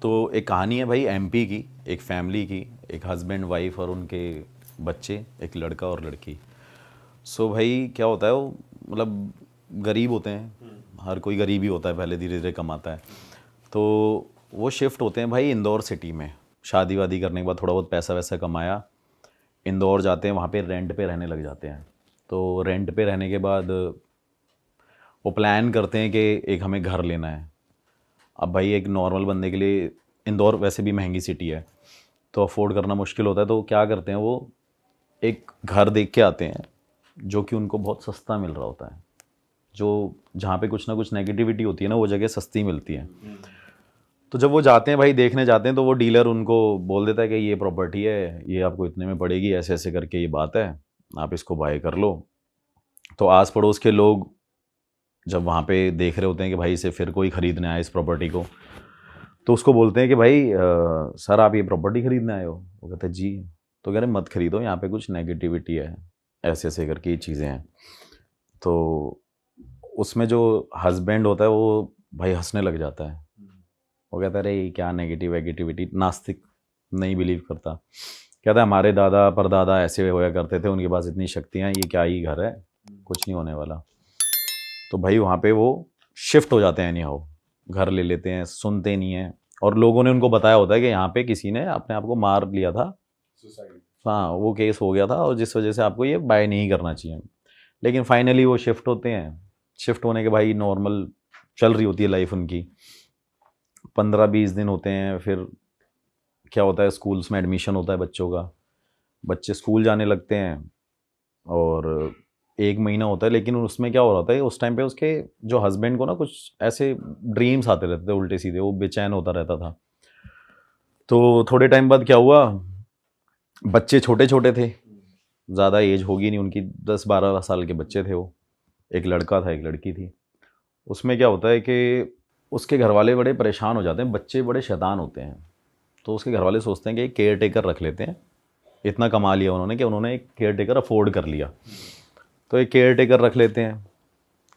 तो एक कहानी है भाई एमपी की, एक फैमिली की, एक हस्बैंड वाइफ और उनके बच्चे, एक लड़का और लड़की। सो भाई क्या होता है, वो मतलब गरीब होते हैं, हर कोई गरीब ही होता है, पहले धीरे धीरे कमाता है। तो वो शिफ्ट होते हैं भाई इंदौर सिटी में, शादी वादी करने के बाद थोड़ा बहुत पैसा वैसा कमाया, इंदौर जाते हैं, वहाँ पे रेंट पे रहने लग जाते हैं। तो रेंट पे रहने के बाद वो प्लान करते हैं कि एक हमें घर लेना है। अब भाई एक नॉर्मल बंदे के लिए इंदौर वैसे भी महंगी सिटी है, तो अफोर्ड करना मुश्किल होता है। तो क्या करते हैं, वो एक घर देख के आते हैं जो कि उनको बहुत सस्ता मिल रहा होता है। जो जहाँ पे कुछ ना कुछ नेगेटिविटी होती है ना, वो जगह सस्ती मिलती है। तो जब वो जाते हैं भाई, देखने जाते हैं, तो वो डीलर उनको बोल देता है कि ये प्रॉपर्टी है, ये आपको इतने में पड़ेगी, ऐसे ऐसे करके ये बात है, आप इसको बाय कर लो। तो आस पड़ोस के लोग जब वहाँ पे देख रहे होते हैं कि भाई इसे फिर कोई ख़रीदने आए इस प्रॉपर्टी को, तो उसको बोलते हैं कि भाई सर आप ये प्रॉपर्टी ख़रीदने आए हो? वो कहते हैं जी। तो कह रहे मत खरीदो, यहाँ पे कुछ नेगेटिविटी है, ऐसे ऐसे करके ये चीज़ें हैं। तो उसमें जो हस्बैंड होता है वो भाई हंसने लग जाता है। वो कहता है अरे ये क्या नेगेटिव वेगेटिविटी, नास्तिक, नहीं बिलीव करता। कहता है हमारे दादा परदादा ऐसे होया करते थे, उनके पास इतनी शक्तियाँ, ये क्या ही घर है, कुछ नहीं होने वाला। तो भाई वहाँ पे वो शिफ्ट हो जाते हैं, एनी हाउ घर ले लेते हैं, सुनते नहीं हैं। और लोगों ने उनको बताया होता है कि यहाँ पे किसी ने अपने आप को मार लिया था, हाँ वो केस हो गया था, और जिस वजह से आपको ये बाय नहीं करना चाहिए। लेकिन फाइनली वो शिफ्ट होते हैं। शिफ्ट होने के भाई नॉर्मल चल रही होती है लाइफ उनकी, 15-20 दिन होते हैं। फिर क्या होता है, स्कूल्स में एडमिशन होता है बच्चों का, बच्चे स्कूल जाने लगते हैं। और 1 महीना होता है, लेकिन उसमें क्या हो रहा था, उस टाइम पे उसके जो हस्बैंड को ना कुछ ऐसे ड्रीम्स आते रहते थे उल्टे सीधे, वो बेचैन होता रहता था। तो थोड़े टाइम बाद क्या हुआ, बच्चे छोटे छोटे थे, ज़्यादा एज होगी नहीं उनकी, 10-12 साल के बच्चे थे वो, एक लड़का था एक लड़की थी। उसमें क्या होता है कि उसके घर वाले बड़े परेशान हो जाते हैं, बच्चे बड़े शैतान होते हैं। तो उसके घर वाले सोचते हैं कि एक केयर टेकर रख लेते हैं, इतना कमा लिया उन्होंने कि उन्होंने एक केयर टेकर अफोर्ड कर लिया। तो एक केयर टेकर रख लेते हैं,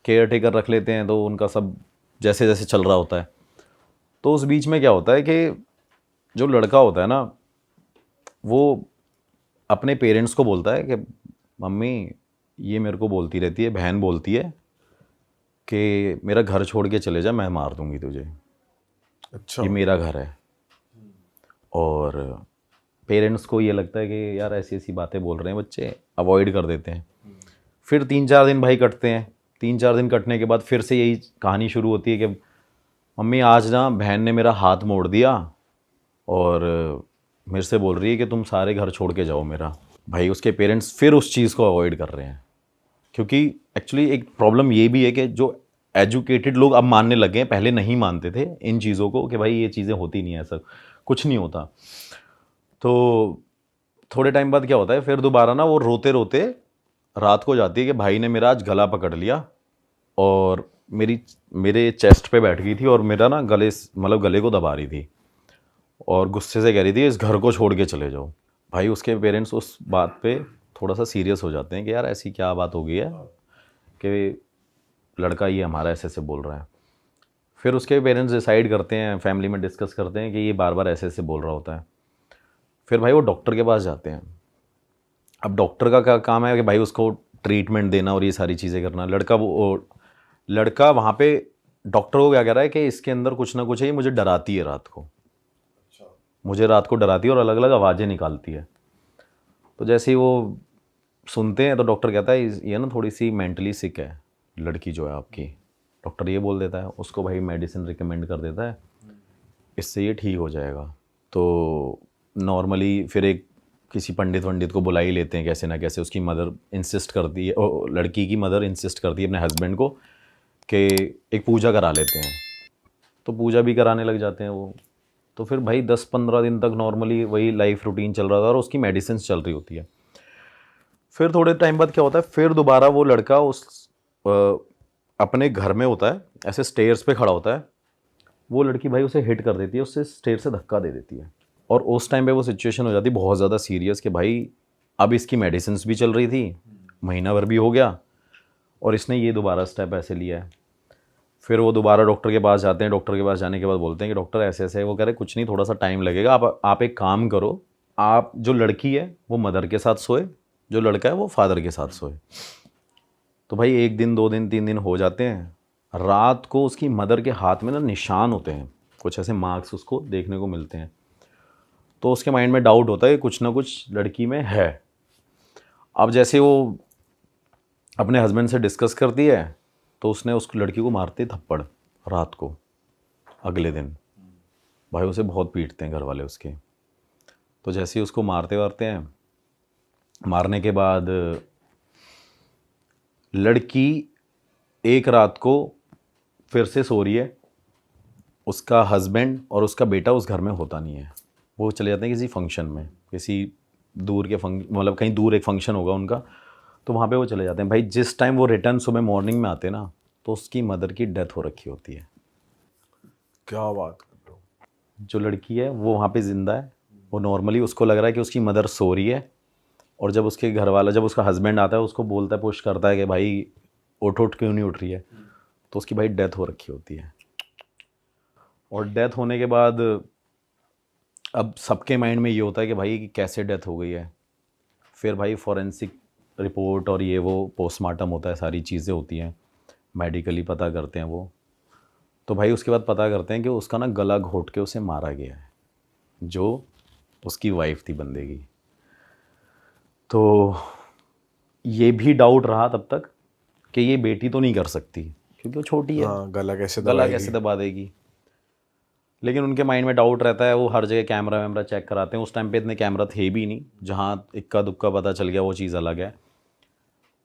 केयर टेकर रख लेते हैं, तो उनका सब जैसे जैसे चल रहा होता है। तो उस बीच में क्या होता है कि जो लड़का होता है ना, वो अपने पेरेंट्स को बोलता है कि मम्मी ये मेरे को बोलती रहती है, बहन बोलती है कि मेरा घर छोड़ के चले जा, मैं मार दूंगी तुझे, अच्छा। ये मेरा घर है। और पेरेंट्स को ये लगता है कि यार ऐसी ऐसी बातें बोल रहे हैं बच्चे, अवॉइड कर देते हैं। फिर 3-4 दिन भाई कटते हैं। 3-4 दिन कटने के बाद फिर से यही कहानी शुरू होती है कि मम्मी आज ना बहन ने मेरा हाथ मोड़ दिया और मेरे से बोल रही है कि तुम सारे घर छोड़ के जाओ मेरा। भाई उसके पेरेंट्स फिर उस चीज़ को अवॉइड कर रहे हैं, क्योंकि एक्चुअली एक प्रॉब्लम ये भी है कि जो एजुकेटेड लोग अब मानने लगे हैं, पहले नहीं मानते थे इन चीज़ों को कि भाई ये चीज़ें होती नहीं है, ऐसा कुछ नहीं होता। तो थोड़े टाइम बाद क्या होता है, फिर दोबारा ना वो रोते रोते रात को जाती है कि भाई ने मेरा आज गला पकड़ लिया और मेरे चेस्ट पे बैठ गई थी और मेरा ना मतलब गले को दबा रही थी और गुस्से से कह रही थी इस घर को छोड़ के चले जाओ। भाई उसके पेरेंट्स उस बात पे थोड़ा सा सीरियस हो जाते हैं कि यार ऐसी क्या बात हो गई है कि लड़का ये हमारा ऐसे ऐसे बोल रहा है। फिर उसके पेरेंट्स डिसाइड करते हैं, फैमिली में डिस्कस करते हैं कि ये बार बार ऐसे ऐसे बोल रहा होता है। फिर भाई वो डॉक्टर के पास जाते हैं। अब डॉक्टर का क्या काम है कि भाई उसको ट्रीटमेंट देना और ये सारी चीज़ें करना। लड़का वहाँ पे डॉक्टर को क्या कह रहा है कि इसके अंदर कुछ ना कुछ है, ये मुझे डराती है रात को, मुझे रात को डराती है और अलग अलग आवाज़ें निकालती है। तो जैसे ही वो सुनते हैं तो डॉक्टर कहता है ये ना थोड़ी सी मेंटली सिक है लड़की जो है आपकी। डॉक्टर ये बोल देता है उसको, भाई मेडिसिन रिकमेंड कर देता है, इससे ये ठीक हो जाएगा। तो नॉर्मली फिर एक किसी पंडित को बुला ही लेते हैं कैसे ना कैसे। उसकी मदर इंसिस्ट करती है, लड़की की मदर इंसिस्ट करती है अपने हस्बैंड को कि एक पूजा करा लेते हैं। तो पूजा भी कराने लग जाते हैं वो। तो फिर भाई 10-15 दिन तक नॉर्मली वही लाइफ रूटीन चल रहा था और उसकी मेडिसिन चल रही होती है। फिर थोड़े टाइम बाद क्या होता है, फिर दोबारा वो लड़का अपने घर में होता है, ऐसे स्टेयर्स पे खड़ा होता है। वो लड़की भाई उसे हिट कर देती है, उससे स्टेयर से धक्का दे देती है। और उस टाइम पे वो सिचुएशन हो जाती है बहुत ज़्यादा सीरियस कि भाई अब इसकी मेडिसिन भी चल रही थी, महीना भर भी हो गया और इसने ये दोबारा स्टेप ऐसे लिया है। फिर वो दोबारा डॉक्टर के पास जाते हैं, डॉक्टर के पास जाने के बाद बोलते हैं कि डॉक्टर ऐसे ऐसे है। वो कह रहे कुछ नहीं, थोड़ा सा टाइम लगेगा, आप एक काम करो, आप जो लड़की है वो मदर के साथ सोए, जो लड़का है वो फादर के साथ सोए। तो भाई 1 दिन 2 दिन 3 दिन हो जाते हैं, रात को उसकी मदर के हाथ में ना निशान होते हैं, कुछ ऐसे मार्क्स उसको देखने को मिलते हैं। तो उसके माइंड में डाउट होता है कि कुछ ना कुछ लड़की में है। अब जैसे वो अपने हस्बैंड से डिस्कस करती है तो उसने उस लड़की को मारते थप्पड़ रात को। अगले दिन भाई उसे बहुत पीटते हैं घर वाले उसके। तो जैसे ही उसको मारते हैं, मारने के बाद लड़की एक रात को फिर से सो रही है, उसका हस्बैंड और उसका बेटा उस घर में होता नहीं है। वो चले जाते हैं किसी फंक्शन में, किसी दूर के मतलब कहीं दूर एक फंक्शन होगा उनका, तो वहाँ पे वो चले जाते हैं। भाई जिस टाइम वो रिटर्न सुबह मॉर्निंग में आते हैं ना, तो उसकी मदर की डेथ हो रखी होती है। क्या बात कर रहे हो? जो लड़की है वो वहाँ पे ज़िंदा है, वो नॉर्मली उसको लग रहा है कि उसकी मदर सो रही है, और जब उसके घर वाला, जब उसका हस्बैंड आता है उसको बोलता है, पुश करता है कि भाई उठ क्यों नहीं उठ रही है, तो उसकी भाई डेथ हो रखी होती है। और डेथ होने के बाद अब सबके माइंड में ये होता है कि भाई कैसे डेथ हो गई है। फिर भाई फॉरेंसिक रिपोर्ट और ये वो पोस्टमार्टम होता है, सारी चीज़ें होती हैं, मेडिकली पता करते हैं वो। तो भाई उसके बाद पता करते हैं कि उसका ना गला घोट के उसे मारा गया है, जो उसकी वाइफ थी बंदे की। तो ये भी डाउट रहा तब तक कि ये बेटी तो नहीं कर सकती क्योंकि वो छोटी है, गला कैसे दबा देगी। लेकिन उनके माइंड में डाउट रहता है, वो हर जगह कैमरा वैमरा चेक कराते हैं। उस टाइम पे इतने कैमरा थे भी नहीं, जहाँ इक्का दुक्का पता चल गया वो चीज़ अलग है।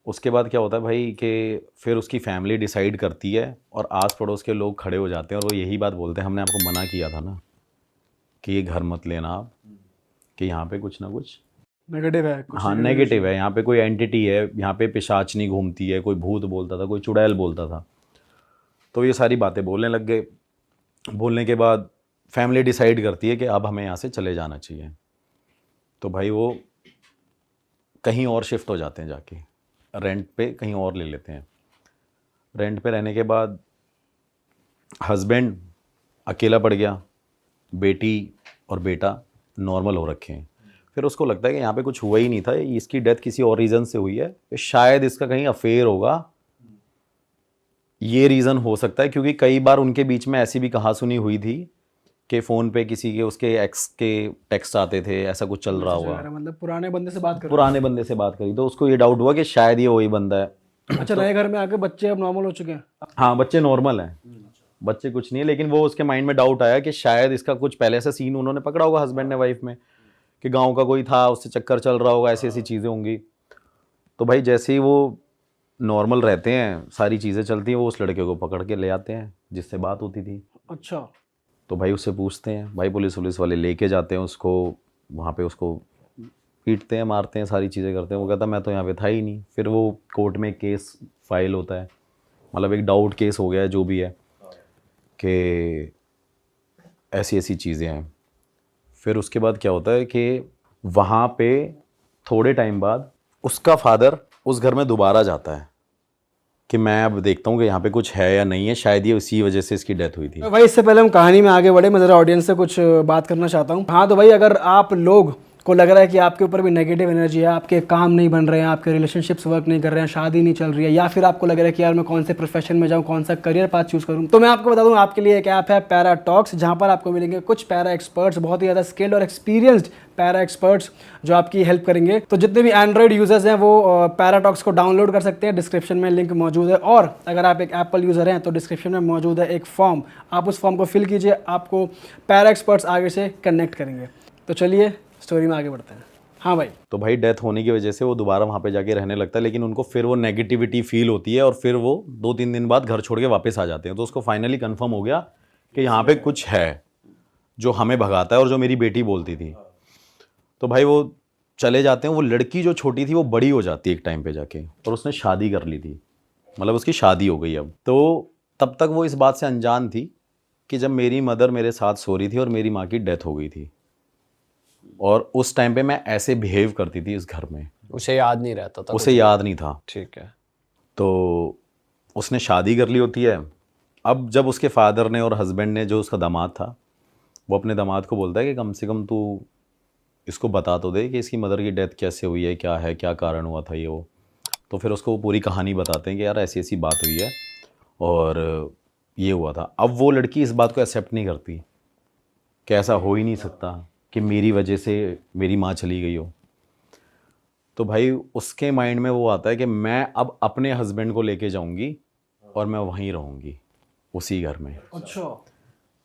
उसके बाद क्या होता है भाई कि फिर उसकी फैमिली डिसाइड करती है और आस पड़ोस के लोग खड़े हो जाते हैं और वो यही बात बोलते हैं, हमने आपको मना किया था ना कि ये घर मत लेना आप, कि यहाँ पे कुछ ना कुछ नेगेटिव है, हाँ नेगेटिव है, यहाँ पे कोई एंटिटी है, यहाँ पे पिशाचनी घूमती है, कोई भूत बोलता था, कोई चुड़ैल बोलता था। तो ये सारी बातें बोलने लग गए। बोलने के बाद फैमिली डिसाइड करती है कि अब हमें यहाँ से चले जाना चाहिए। तो भाई वो कहीं और शिफ्ट हो जाते हैं, जाके रेंट पे कहीं और ले लेते हैं। रेंट पे रहने के बाद हस्बैंड अकेला पड़ गया, बेटी और बेटा नॉर्मल हो रखे हैं। फिर उसको लगता है कि यहाँ पे कुछ हुआ ही नहीं था, इसकी डेथ किसी और रीज़न से हुई है, शायद इसका कहीं अफेयर होगा, ये रीज़न हो सकता है। क्योंकि कई बार उनके बीच में ऐसी भी कहा सुनी हुई थी कि फ़ोन पे किसी के उसके एक्स के टेक्स्ट आते थे, ऐसा कुछ चल रहा हुआ, मतलब पुराने बंदे से बात कर पुराने बंदे से बात करी। तो उसको ये डाउट हुआ कि शायद ये वही बंदा है। अच्छा, नए घर में आके बच्चे अब नॉर्मल हो चुके हैं? हाँ बच्चे नॉर्मल हैं, बच्चे कुछ नहीं है। लेकिन वो उसके माइंड में डाउट आया कि शायद इसका कुछ पहले से सीन उन्होंने पकड़ा होगा हस्बैंड ने वाइफ में, कि गांव का कोई था, उससे चक्कर चल रहा होगा, ऐसी ऐसी चीज़ें होंगी। तो भाई जैसे ही वो नॉर्मल रहते हैं, सारी चीज़ें चलती हैं, वो उस लड़के को पकड़ के ले आते हैं जिससे बात होती थी। अच्छा। तो भाई उससे पूछते हैं, भाई पुलिस वाले लेके जाते हैं उसको, वहाँ पे उसको पीटते हैं, मारते हैं, सारी चीज़ें करते हैं। वो कहता मैं तो यहाँ पे था ही नहीं। फिर वो कोर्ट में केस फाइल होता है, मतलब एक डाउट केस हो गया है जो भी है, कि ऐसी ऐसी चीज़ें हैं। फिर उसके बाद क्या होता है कि वहाँ पे थोड़े टाइम बाद उसका फादर उस घर में दोबारा जाता है कि मैं अब देखता हूँ कि यहाँ पे कुछ है या नहीं है, शायद ये उसी वजह से इसकी डेथ हुई थी। भाई इससे पहले हम कहानी में आगे बढ़े, मैं ज़रा ऑडियंस से कुछ बात करना चाहता हूँ। हाँ तो भाई, अगर आप लोग को लग रहा है कि आपके ऊपर भी नेगेटिव एनर्जी है, आपके काम नहीं बन रहे हैं, आपके रिलेशनशिप्स वर्क नहीं कर रहे हैं, शादी नहीं चल रही है, या फिर आपको लग रहा है कि यार मैं कौन से प्रोफेशन में जाऊँ, कौन सा करियर पाथ चूज़ करूँ, तो मैं आपको बता दूँ आपके लिए एक ऐप है पैरा टॉक्स, जहाँ पर आपको मिलेंगे कुछ पैरा एक्सपर्ट्स, बहुत ही ज़्यादा स्किल्ड और एक्सपीरियंस्ड पैरा एक्सपर्ट्स जो आपकी हेल्प करेंगे। तो जितने भी एंड्रॉइड यूजर्स हैं वो पैरा टॉक्स को डाउनलोड कर सकते हैं, डिस्क्रिप्शन में लिंक मौजूद है। और अगर आप एक एप्पल यूज़र हैं तो डिस्क्रिप्शन में मौजूद है एक फॉर्म, आप उस फॉर्म को फिल कीजिए, आपको पैरा एक्सपर्ट्स आगे से कनेक्ट करेंगे। तो चलिए स्टोरी में आगे बढ़ते हैं। हाँ भाई। तो भाई डेथ होने की वजह से वो दोबारा वहाँ पे जाके रहने लगता है, लेकिन उनको फिर वो नेगेटिविटी फील होती है और फिर वो 2-3 दिन बाद घर छोड़ के वापस आ जाते हैं। तो उसको फाइनली कंफर्म हो गया कि यहाँ पे कुछ है जो हमें भगाता है और जो मेरी बेटी बोलती थी। तो भाई वो चले जाते हैं। वो लड़की जो छोटी थी वो बड़ी हो जाती है एक टाइम पे जाके, और उसने शादी कर ली थी, मतलब उसकी शादी हो गई अब। तो तब तक वो इस बात से अनजान थी कि जब मेरी मदर मेरे साथ सो रही थी और मेरी माँ की डेथ हो गई थी, और उस टाइम पे मैं ऐसे बिहेव करती थी इस घर में। उसे याद नहीं रहता था, उसे याद नहीं था। ठीक है। तो उसने शादी कर ली होती है, अब जब उसके फादर ने और हस्बैंड ने, जो उसका दामाद था, वो अपने दामाद को बोलता है कि कम से कम तू इसको बता तो दे कि इसकी मदर की डेथ कैसे हुई है, क्या कारण हुआ था ये वो। तो फिर उसको वो पूरी कहानी बताते हैं कि यार ऐसी ऐसी बात हुई है और ये हुआ था। अब वो लड़की इस बात को एक्सेप्ट नहीं करती कि ऐसा हो ही नहीं सकता कि मेरी वजह से मेरी माँ चली गई हो। तो भाई उसके माइंड में वो आता है कि मैं अब अपने हस्बैंड को लेके जाऊंगी और मैं वहीं रहूंगी, उसी घर में, अच्छा।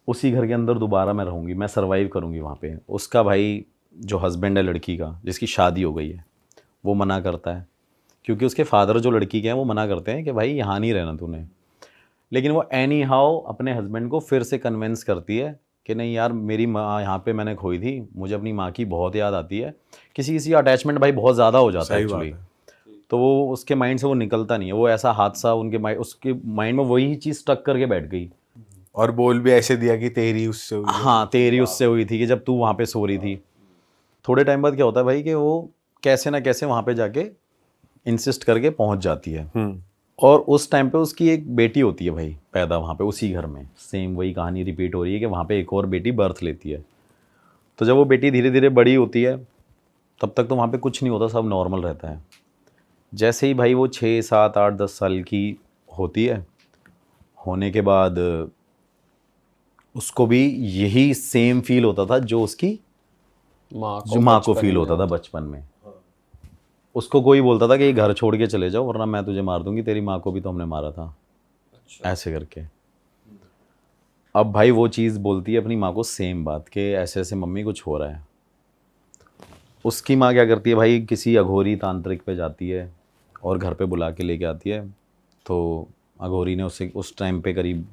उसी घर के अंदर दोबारा मैं रहूंगी, मैं सरवाइव करूंगी वहाँ पे। उसका भाई जो हस्बैंड है लड़की का, जिसकी शादी हो गई है, वो मना करता है, क्योंकि उसके फादर जो लड़की के हैं वो मना करते हैं कि भाई यहाँ नहीं रहना तूने। लेकिन वो एनी हाउ अपने हस्बैंड को फिर से कन्विंस करती है कि नहीं यार, मेरी माँ यहाँ पे मैंने खोई थी, मुझे अपनी माँ की बहुत याद आती है। किसी किसी अटैचमेंट भाई बहुत ज़्यादा हो जाता है एक्चुअली, तो वो उसके माइंड से वो निकलता नहीं है। वो ऐसा हादसा उसके माइंड में वही चीज़ स्टक करके बैठ गई। और बोल भी ऐसे दिया कि तेरी उससे हुई है। हाँ, तेरी उससे हुई थी कि जब तू वहाँ पे सो रही थी। थोड़े टाइम बाद क्या होता है भाई कि वो कैसे ना कैसे वहाँ पे जाके इंसिस्ट करके पहुँच जाती है। और उस टाइम पे उसकी एक बेटी होती है भाई पैदा वहाँ पे उसी घर में। सेम वही कहानी रिपीट हो रही है कि वहाँ पे एक और बेटी बर्थ लेती है। तो जब वो बेटी धीरे धीरे बड़ी होती है, तब तक तो वहाँ पे कुछ नहीं होता, सब नॉर्मल रहता है। जैसे ही भाई वो 6, 7, 8, 10 साल की होती है, होने के बाद उसको भी यही सेम फील होता था जो उसकी माँ को फील होता था बचपन में। उसको कोई बोलता था कि ये घर छोड़ के चले जाओ वरना मैं तुझे मार दूंगी, तेरी माँ को भी तो हमने मारा था। ऐसे करके अब भाई वो चीज़ बोलती है अपनी माँ को, सेम बात कि ऐसे ऐसे मम्मी कुछ हो रहा है। उसकी माँ क्या करती है भाई, किसी अघोरी तांत्रिक पे जाती है और घर पे बुला के लेके आती है। तो अघोरी ने उससे उस टाइम पे करीब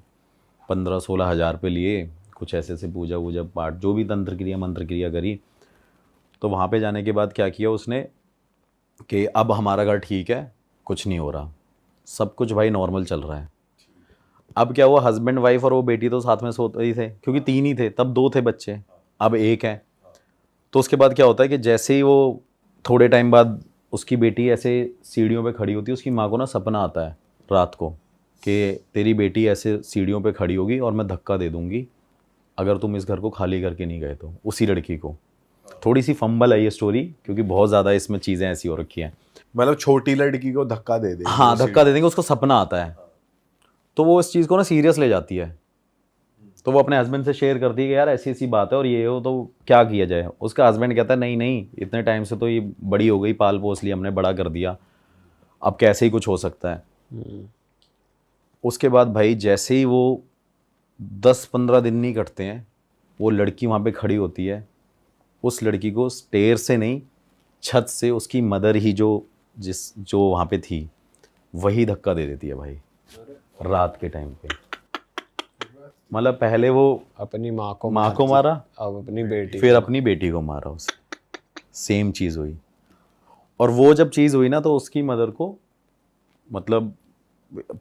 15-16 हज़ार पे लिए, कुछ ऐसे ऐसे पूजा वूजा पाठ जो भी तंत्र क्रिया मंत्र क्रिया करी। तो वहाँ पे जाने के बाद क्या किया उसने कि अब हमारा घर ठीक है, कुछ नहीं हो रहा, सब कुछ भाई नॉर्मल चल रहा है। अब क्या हुआ, हस्बैंड वाइफ और वो बेटी तो साथ में सोते ही थे, क्योंकि 3 ही थे तब, 2 थे बच्चे, अब 1 है। तो उसके बाद क्या होता है कि जैसे ही वो थोड़े टाइम बाद उसकी बेटी ऐसे सीढ़ियों पे खड़ी होती है, उसकी माँ को ना सपना आता है रात को कि तेरी बेटी ऐसे सीढ़ियों पे खड़ी होगी और मैं धक्का दे दूंगी अगर तुम इस घर को खाली करके नहीं गए तो। उसी लड़की को, थोड़ी सी फंबल है ये स्टोरी क्योंकि बहुत ज़्यादा इसमें चीज़ें ऐसी हो रखी हैं। मतलब छोटी लड़की को धक्का दे देंगे। हाँ, धक्का दे देंगे, उसको सपना आता है। तो वो इस चीज़ को ना सीरियस ले जाती है। तो वो अपने हस्बैंड से शेयर करती है कि यार ऐसी ऐसी बात है और ये हो, तो क्या किया जाए। उसका हस्बैंड कहता है नहीं नहीं, इतने टाइम से तो ये बड़ी हो गई, पाल पोस लिया हमने, बड़ा कर दिया, अब कैसे ही कुछ हो सकता है। उसके बाद भाई जैसे ही वो 10-15 दिन नहीं कटते हैं, वो लड़की वहाँ पे खड़ी होती है। उस लड़की को स्टेयर से नहीं, छत से उसकी मदर ही जो वहाँ पे थी वही धक्का दे देती है भाई रात के टाइम पे। मतलब पहले वो अपनी माँ को मारा, अब अपनी बेटी, फिर अपनी बेटी को मारा उसे। सेम चीज़ हुई। और वो जब चीज़ हुई ना तो उसकी मदर को, मतलब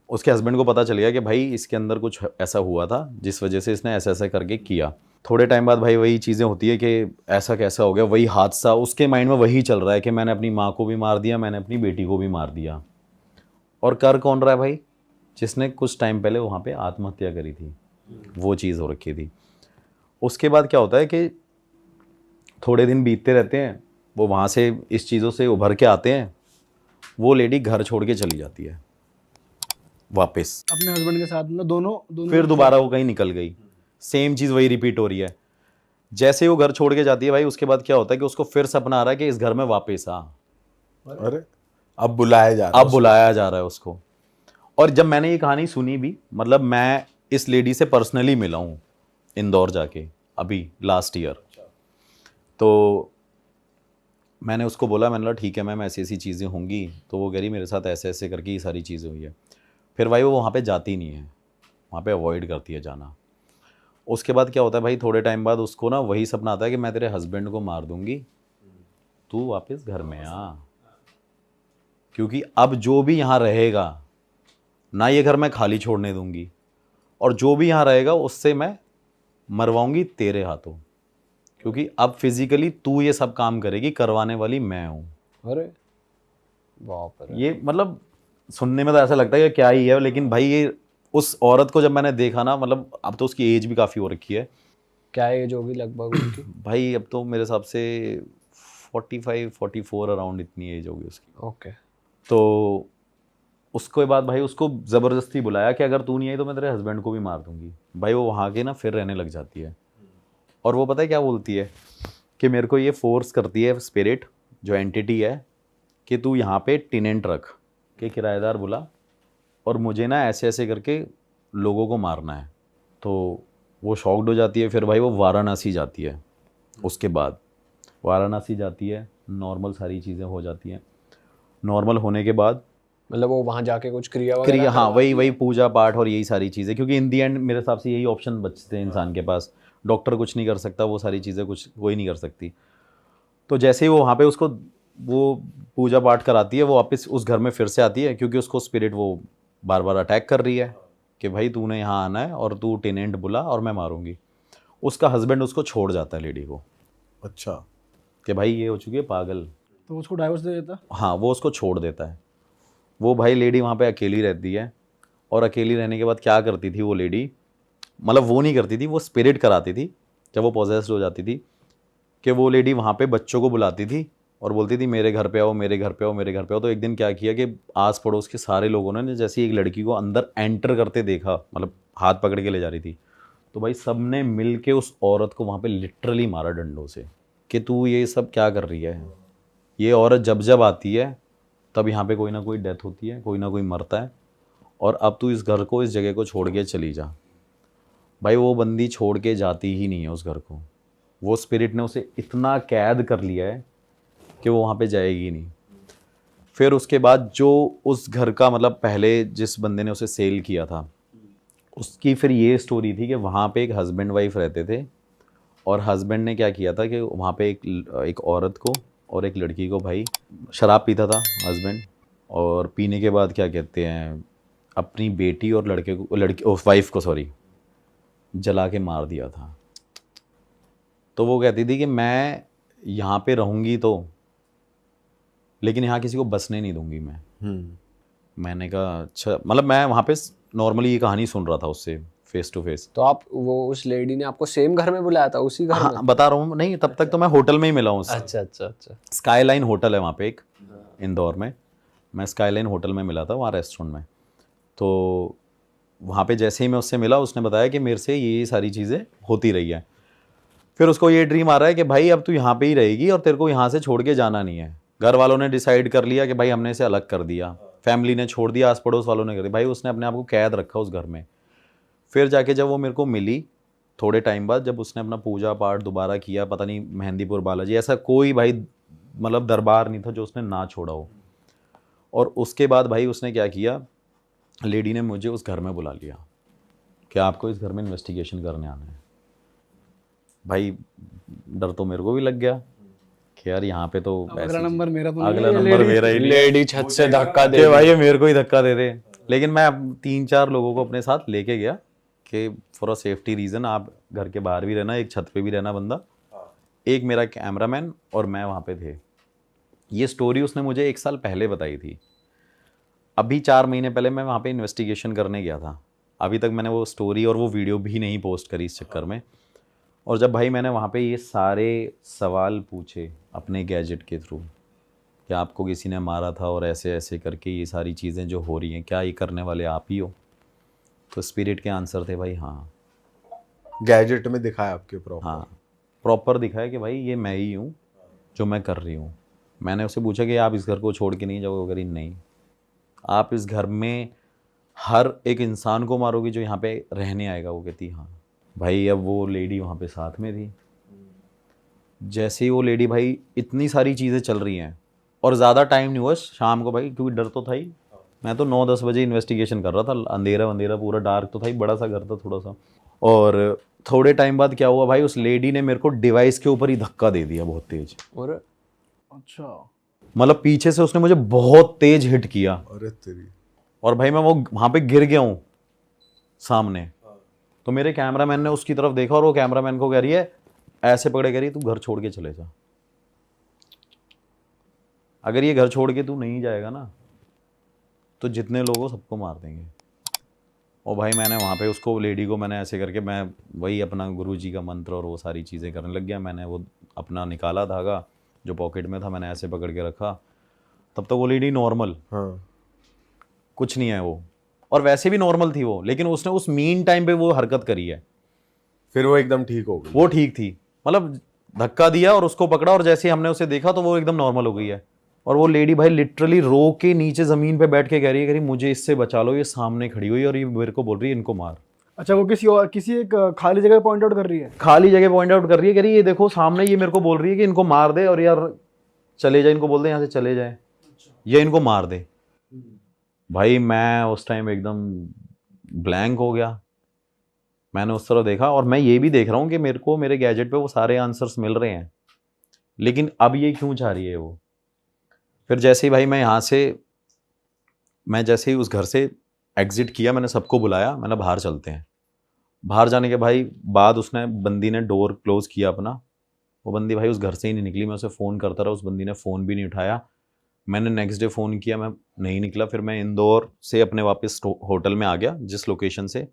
उसके हस्बैंड को पता चल गया कि भाई इसके अंदर कुछ ऐसा हुआ था जिस वजह से इसने ऐसा ऐसा करके किया। थोड़े टाइम बाद भाई वही चीज़ें होती है कि ऐसा कैसा हो गया, वही हादसा उसके माइंड में वही चल रहा है कि मैंने अपनी माँ को भी मार दिया, मैंने अपनी बेटी को भी मार दिया। और कर कौन रहा है भाई, जिसने कुछ टाइम पहले वहाँ पे आत्महत्या करी थी, वो चीज़ हो रखी थी। उसके बाद क्या होता है कि थोड़े दिन बीतते रहते हैं, वो वहाँ से इस चीज़ों से उभर के आते हैं, वो लेडी घर छोड़ के चली जाती है वापस अपने हस्बैंड के साथ, मतलब दोनों फिर दोबारा वो कहीं निकल गई। सेम चीज़ वही रिपीट हो रही है। जैसे ही वो घर छोड़ के जाती है भाई, उसके बाद क्या होता है कि उसको फिर सपना आ रहा है कि इस घर में वापस आ। अरे अब बुलाया जा रहा है। अब बुलाया जा रहा है उसको। और जब मैंने ये कहानी सुनी भी, मतलब मैं इस लेडी से पर्सनली मिला हूँ इंदौर जाके अभी लास्ट ईयर। तो मैंने उसको बोला, मैंने कहा ठीक है मैम ऐसी ऐसी चीज़ें होंगी। तो वो कह रही मेरे साथ ऐसे ऐसे करके ये सारी चीज़ें हुई है। फिर भाई वो वहाँ पे जाती नहीं है, वहाँ पे अवॉइड करती है जाना। उसके बाद क्या होता है भाई, थोड़े टाइम बाद उसको ना वही सपना आता है कि मैं तेरे हस्बैंड को मार दूंगी, तू वापस घर में आ, क्योंकि अब जो भी यहाँ रहेगा ना, ये घर मैं खाली छोड़ने दूंगी, और जो भी यहाँ रहेगा उससे मैं मरवाऊंगी तेरे हाथों, क्योंकि अब फिजिकली तू ये सब काम करेगी, करवाने वाली मैं हूँ। अरे बाप रे। ये मतलब सुनने में तो ऐसा लगता है कि क्या ही है, लेकिन भाई ये उस औरत को जब मैंने देखा ना, मतलब अब तो उसकी एज भी काफ़ी हो रखी है क्या एज होगी लगभग उनकी? भाई, अब तो मेरे हिसाब से 45-44 अराउंड इतनी एज होगी उसकी। ओके। तो उसके बाद भाई उसको ज़बरदस्ती बुलाया कि अगर तू नहीं आई तो मैं तेरे हस्बैंड को भी मार दूंगी। भाई वो वहाँ के ना फिर रहने लग जाती है, और वो पता है क्या बोलती है कि मेरे को ये फोर्स करती है स्पिरिट जो एंटिटी है कि तू यहाँ पे टेनेंट रख के किराएदार बुला, और मुझे ना ऐसे ऐसे करके लोगों को मारना है। तो वो शॉक्ड हो जाती है। फिर भाई वो वाराणसी जाती है। उसके बाद वाराणसी जाती है, नॉर्मल सारी चीज़ें हो जाती हैं। नॉर्मल होने के बाद मतलब वो वहां जाके कुछ क्रिया वगैरह क्रिया, हाँ करवाती वही है? पूजा पाठ और यही सारी चीज़ें, क्योंकि इन दी एंड मेरे हिसाब से यही ऑप्शन बचते हैं इंसान के पास। डॉक्टर कुछ नहीं कर सकता, वो सारी चीज़ें कुछ कोई नहीं कर सकती। तो जैसे ही वो वहाँ पे उसको वो पूजा पाठ कराती है, वो वापस उस घर में फिर से आती है, क्योंकि उसको स्पिरिट वो बार बार अटैक कर रही है कि भाई तूने यहाँ आना है और तू टेनेंट बुला और मैं मारूंगी। उसका हस्बैंड उसको छोड़ जाता है लेडी को, अच्छा। कि भाई ये हो चुकी है पागल। तो उसको डाइवोर्स दे देता। हाँ, वो उसको छोड़ देता है। वो भाई लेडी वहाँ पे अकेली रहती है, और अकेली रहने के बाद क्या करती थी वो लेडी, मतलब वो नहीं करती थी, वो स्पिरिट कराती थी जब वो पॉजेस्ड हो जाती थी, कि वो लेडी वहाँ पे बच्चों को बुलाती थी और बोलती थी मेरे घर पे आओ, मेरे घर पे आओ, मेरे घर पे आओ। तो एक दिन क्या किया कि आस पड़ोस के सारे लोगों ने जैसे एक लड़की को अंदर एंटर करते देखा, मतलब हाथ पकड़ के ले जा रही थी, तो भाई सब ने मिल के उस औरत को वहाँ पे लिटरली मारा डंडों से कि तू ये सब क्या कर रही है। ये औरत जब जब आती है तब यहाँ पे कोई ना कोई डेथ होती है, कोई ना कोई मरता है, और अब तू इस घर को, इस जगह को छोड़ के चली जा। भाई वो बंदी छोड़ के जाती ही नहीं है उस घर को। वो स्पिरिट ने उसे इतना कैद कर लिया है कि वो वहाँ पे जाएगी नहीं। फिर उसके बाद जो उस घर का, मतलब पहले जिस बंदे ने उसे सेल किया था, उसकी फिर ये स्टोरी थी कि वहाँ पे एक हस्बैंड वाइफ रहते थे, और हस्बैंड ने क्या किया था कि वहाँ पे एक औरत को और एक लड़की को, भाई शराब पीता था हस्बैंड, और पीने के बाद क्या कहते हैं अपनी बेटी और लड़की वाइफ को सॉरी जला के मार दिया था। तो वो कहती थी कि मैं यहाँ पे रहूँगी तो, लेकिन यहाँ किसी को बसने नहीं दूंगी मैं। मैंने कहा अच्छा, मतलब मैं वहाँ पे नॉर्मली ये कहानी सुन रहा था उससे फेस टू फेस। तो आप वो उस लेडी ने आपको सेम घर में बुलाया था, उसी घर में? हाँ बता रहा हूँ, नहीं तब तक तो मैं होटल में ही मिला हूँ उससे। अच्छा अच्छा अच्छा। स्काईलाइन होटल है वहाँ पे एक इंदौर में, मैं स्काईलाइन होटल में मिला था वहाँ रेस्टोरेंट में। तो वहाँ पे जैसे ही मैं उससे मिला, उसने बताया कि मेरे से ये सारी चीज़ें होती रही है। फिर उसको ये ड्रीम आ रहा है कि भाई अब तू यहाँ पे ही रहेगी और तेरे को यहाँ से छोड़ के जाना नहीं है। घर वालों ने डिसाइड कर लिया कि भाई हमने इसे अलग कर दिया, फैमिली ने छोड़ दिया, आस पड़ोस वालों ने कर दिया, भाई उसने अपने आप को कैद रखा उस घर में। फिर जाके जब वो मेरे को मिली थोड़े टाइम बाद, जब उसने अपना पूजा पाठ दोबारा किया, पता नहीं मेहंदीपुर बालाजी, ऐसा कोई भाई मतलब दरबार नहीं था जो उसने ना छोड़ा हो। और उसके बाद भाई उसने क्या किया, लेडी ने मुझे उस घर में बुला लिया कि आपको इस घर में इन्वेस्टिगेशन करने आना है। भाई डर तो मेरे को भी लग गया कि यार यहाँ पे तो अगला नंबर मेरा तो नहीं अगला है, ये नंबर मेरा ही नहीं है। लेडी छत से धक्का दे कि भाई ये मेरे को ही धक्का दे दे। लेकिन मैं अब 3-4 लोगों को अपने साथ लेके गया कि फॉर अ सेफ्टी रीज़न आप घर के बाहर भी रहना, एक छत पे भी रहना बंदा, एक मेरा कैमरामैन और मैं वहाँ पे थे। ये स्टोरी उसने मुझे 1 साल पहले बताई थी। अभी 4 महीने पहले मैं वहाँ पे इन्वेस्टिगेशन करने गया था। अभी तक मैंने वो स्टोरी और वो वीडियो भी नहीं पोस्ट करी इस चक्कर में। और जब भाई मैंने वहाँ पे ये सारे सवाल पूछे अपने गैजेट के थ्रू कि आपको किसी ने मारा था और ऐसे ऐसे करके ये सारी चीज़ें जो हो रही हैं, क्या ये करने वाले आप ही हो? तो स्पिरिट के आंसर थे भाई हाँ। गैजेट में दिखाया आपके प्रॉपर? हाँ प्रॉपर दिखाया कि भाई ये मैं ही हूँ जो मैं कर रही हूँ। मैंने उससे पूछा कि आप इस घर को छोड़ के नहीं जाओगे? अगर नहीं, आप इस घर में हर एक इंसान को मारोगे जो यहाँ पे रहने आएगा? वो कहती हाँ। भाई अब वो लेडी वहाँ पे साथ में थी। जैसे ही वो लेडी, भाई इतनी सारी चीज़ें चल रही हैं और ज़्यादा टाइम नहीं हुआ शाम को भाई, क्योंकि डर तो था ही। मैं तो 9-10 बजे इन्वेस्टिगेशन कर रहा था, अंधेरा अंधेरा पूरा डार्क तो था ही, बड़ा सा घर था थोड़ा सा। और थोड़े टाइम बाद क्या हुआ भाई, उस लेडी ने मेरे को डिवाइस के ऊपर ही धक्का दे दिया बहुत तेज। और अच्छा, मतलब पीछे से उसने मुझे बहुत तेज हिट किया अरे तेरी। और भाई मैं वो वहाँ पे गिर गया हूँ सामने। तो मेरे कैमरामैन ने उसकी तरफ देखा और वो कैमरामैन को कह रही है, ऐसे पकड़े कह रही तू घर छोड़ के चले जा, अगर ये घर छोड़ के तू नहीं जाएगा ना तो जितने लोग हो सबको मार देंगे। और भाई मैंने वहाँ पे उसको लेडी को मैंने ऐसे करके मैं वही अपना गुरुजी का मंत्र और वो सारी चीज़ें करने लग गया। मैंने वो अपना निकाला धागा जो पॉकेट में था, मैंने ऐसे पकड़ के रखा। तब तक वो लेडी नॉर्मल, हाँ कुछ नहीं है वो, और वैसे भी नॉर्मल थी वो, लेकिन उसने उस मीन टाइम पे वो हरकत करी है। फिर वो एकदम ठीक हो गई। वो ठीक थी, मतलब धक्का दिया और उसको पकड़ा, और जैसे ही हमने उसे देखा तो वो एकदम नॉर्मल हो गई है। और वो लेडी भाई लिटरली रो के नीचे ज़मीन पे बैठ के कह रही है मुझे इससे बचा लो, ये सामने खड़ी हुई और ये मेरे को बोल रही है इनको मार। अच्छा, वो किसी एक खाली जगह पॉइंट आउट कर रही है? खाली जगह पॉइंट आउट कर रही है, कह रही है ये देखो सामने, ये मेरे को बोल रही है कि इनको मार दे और यार चले जाए, इनको बोल दे यहाँ से चले जाए या इनको मार दे। भाई मैं उस टाइम एकदम ब्लैंक हो गया। मैंने उस तरफ देखा और मैं ये भी देख रहा हूँ कि मेरे को मेरे गैजेट पे वो सारे आंसर्स मिल रहे हैं, लेकिन अब ये क्यों चाह रही है वो। फिर जैसे ही भाई मैं जैसे ही उस घर से एग्जिट किया, मैंने सबको बुलाया, मैंने बाहर चलते हैं। बाहर जाने के भाई बाद उसने बंदी ने डोर क्लोज किया अपना। वो बंदी भाई उस घर से ही नहीं निकली। मैं उसे फ़ोन करता रहा, उस बंदी ने फ़ोन भी नहीं उठाया। मैंने नेक्स्ट डे फ़ोन किया, मैं नहीं निकला। फिर मैं इंदौर से अपने वापस होटल में आ गया जिस लोकेशन से।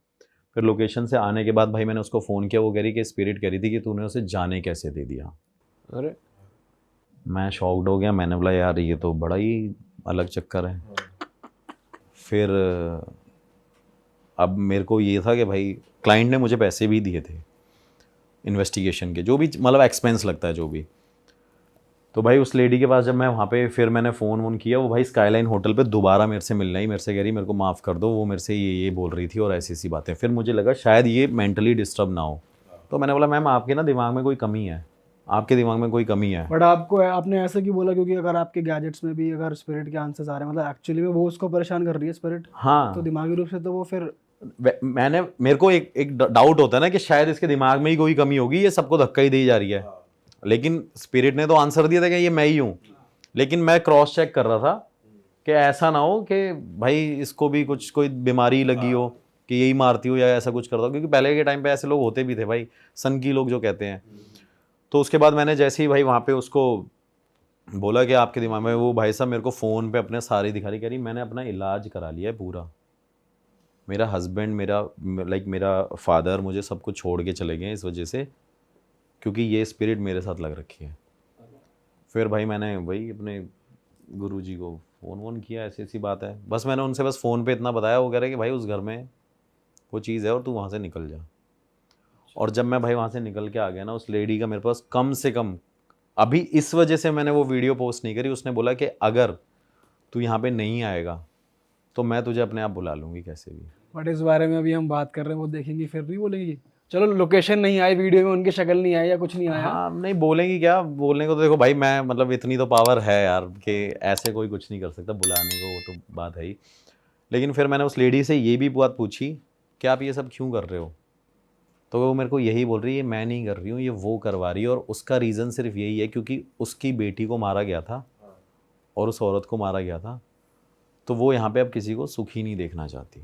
फिर लोकेशन से आने के बाद भाई मैंने उसको फ़ोन किया। वो कह रही कि स्पिरिट कह रही थी कि तूने उसे जाने कैसे दे दिया। अरे मैं शॉक्ड हो गया। मैंने बोला यार ये तो बड़ा ही अलग चक्कर है। फिर अब मेरे को ये था कि भाई क्लाइंट ने मुझे पैसे भी दिए थे इन्वेस्टिगेशन के, जो भी मतलब एक्सपेंस लगता है जो भी। तो भाई उस लेडी के पास जब मैं वहाँ पे फिर मैंने फ़ोन वोन किया, वो भाई स्काईलाइन होटल पे दोबारा मेरे से मिलना ही, मेरे से कह रही मेरे को माफ़ कर दो, वो मेरे से ये बोल रही थी और ऐसी ऐसी बातें। फिर मुझे लगा शायद ये मेंटली डिस्टर्ब ना हो। तो मैंने बोला मैम आपके ना दिमाग में कोई कमी है, आपके दिमाग में कोई कमी है। बट आपने ऐसा क्यों बोला? क्योंकि अगर आपके गैजेट्स में भी अगर स्पिरिट के आंसर्स आ रहे हैं, मतलब एक्चुअली में वो उसको परेशान कर रही है स्पिरिट, हाँ तो दिमागी रूप से तो वो फिर मेरे को एक डाउट होता है ना कि शायद इसके दिमाग में ही कोई कमी होगी, ये सबको धक्का ही दी जा रही है। लेकिन स्पिरिट ने तो आंसर दिया था कि ये मैं ही हूँ। लेकिन मैं क्रॉस चेक कर रहा था कि ऐसा ना हो कि भाई इसको भी कुछ कोई बीमारी लगी हो कि यही मारती हो या ऐसा कुछ करता हो, क्योंकि पहले के टाइम पे ऐसे लोग होते भी थे भाई, सन की लोग जो कहते हैं। तो उसके बाद मैंने जैसे ही भाई वहाँ पे उसको बोला कि आपके दिमाग में, वो भाई साहब मेरे को फ़ोन पे अपने सारी दिखा रही, कह रही मैंने अपना इलाज करा लिया है पूरा, मेरा हस्बैंड, मेरा फादर मुझे सब कुछ छोड़ के चले गए इस वजह से, क्योंकि ये स्पिरिट मेरे साथ लग रखी है। फिर भाई मैंने वही अपने गुरुजी को फ़ोन वोन किया, ऐसी ऐसी बात है। बस मैंने उनसे बस फ़ोन पे इतना बताया, वो कह रहे कि भाई उस घर में वो चीज़ है और तू वहाँ से निकल जा। और जब मैं भाई वहाँ से निकल के आ गया ना, उस लेडी का मेरे पास कम से कम, अभी इस वजह से मैंने वो वीडियो पोस्ट नहीं करी, उसने बोला कि अगर तू यहाँ पे नहीं आएगा तो मैं तुझे अपने आप बुला लूँगी कैसे भी। बट इस बारे में अभी हम बात कर रहे हैं, वो देखेंगी फिर नहीं बोलेंगी? चलो लोकेशन नहीं आई, वीडियो में उनकी शक्ल नहीं आई या कुछ नहीं आया। हाँ नहीं बोलेंगी क्या, बोलने को तो देखो भाई मैं मतलब इतनी तो पावर है यार कि ऐसे कोई कुछ नहीं कर सकता बुलाने को, वो तो बात है ही। लेकिन फिर मैंने उस लेडी से ये भी बात पूछी कि आप ये सब क्यों कर रहे हो, तो वो मेरे को यही बोल रही है मैं नहीं कर रही हूँ, ये वो करवा रही है। और उसका रीज़न सिर्फ यही है क्योंकि उसकी बेटी को मारा गया था और उस औरत को मारा गया था, तो वो यहाँ पे अब किसी को सुखी नहीं देखना चाहती।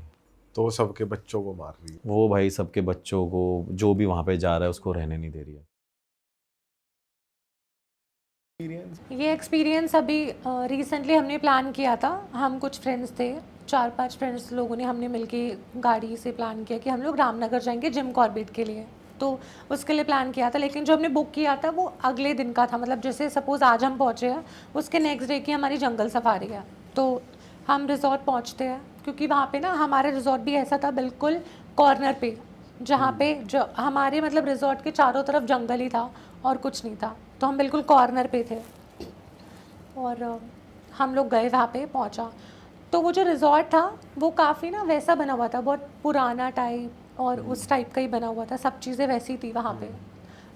तो वो सबके बच्चों को मार रही है। वो भाई सबके बच्चों को जो भी वहाँ पे जा रहा है उसको रहने नहीं दे रही है। ये एक्सपीरियंस अभी रिसेंटली हमने प्लान किया था। हम कुछ फ्रेंड्स थे, 4-5 फ्रेंड्स लोगों ने, हमने मिलके गाड़ी से प्लान किया कि हम लोग रामनगर जाएंगे जिम कॉर्बेट के लिए। तो उसके लिए प्लान किया था, लेकिन जो हमने बुक किया था वो अगले दिन का था। मतलब जैसे सपोज़ आज हम पहुँचे हैं, उसके नेक्स्ट डे की हमारी जंगल सफारी है। तो हम रिजॉर्ट पहुँचते हैं, क्योंकि वहाँ पे ना हमारा रिजॉर्ट भी ऐसा था बिल्कुल कॉर्नर पे, जहाँ पे जो हमारे मतलब रिजॉर्ट के चारों तरफ जंगल ही था और कुछ नहीं था। तो हम बिल्कुल कॉर्नर पे थे और हम लोग गए, वहाँ पे पहुँचा तो वो जो रिज़ॉर्ट था वो काफ़ी ना वैसा बना हुआ था, बहुत पुराना टाइप और उस टाइप का ही बना हुआ था, सब चीज़ें वैसी थी वहाँ पे।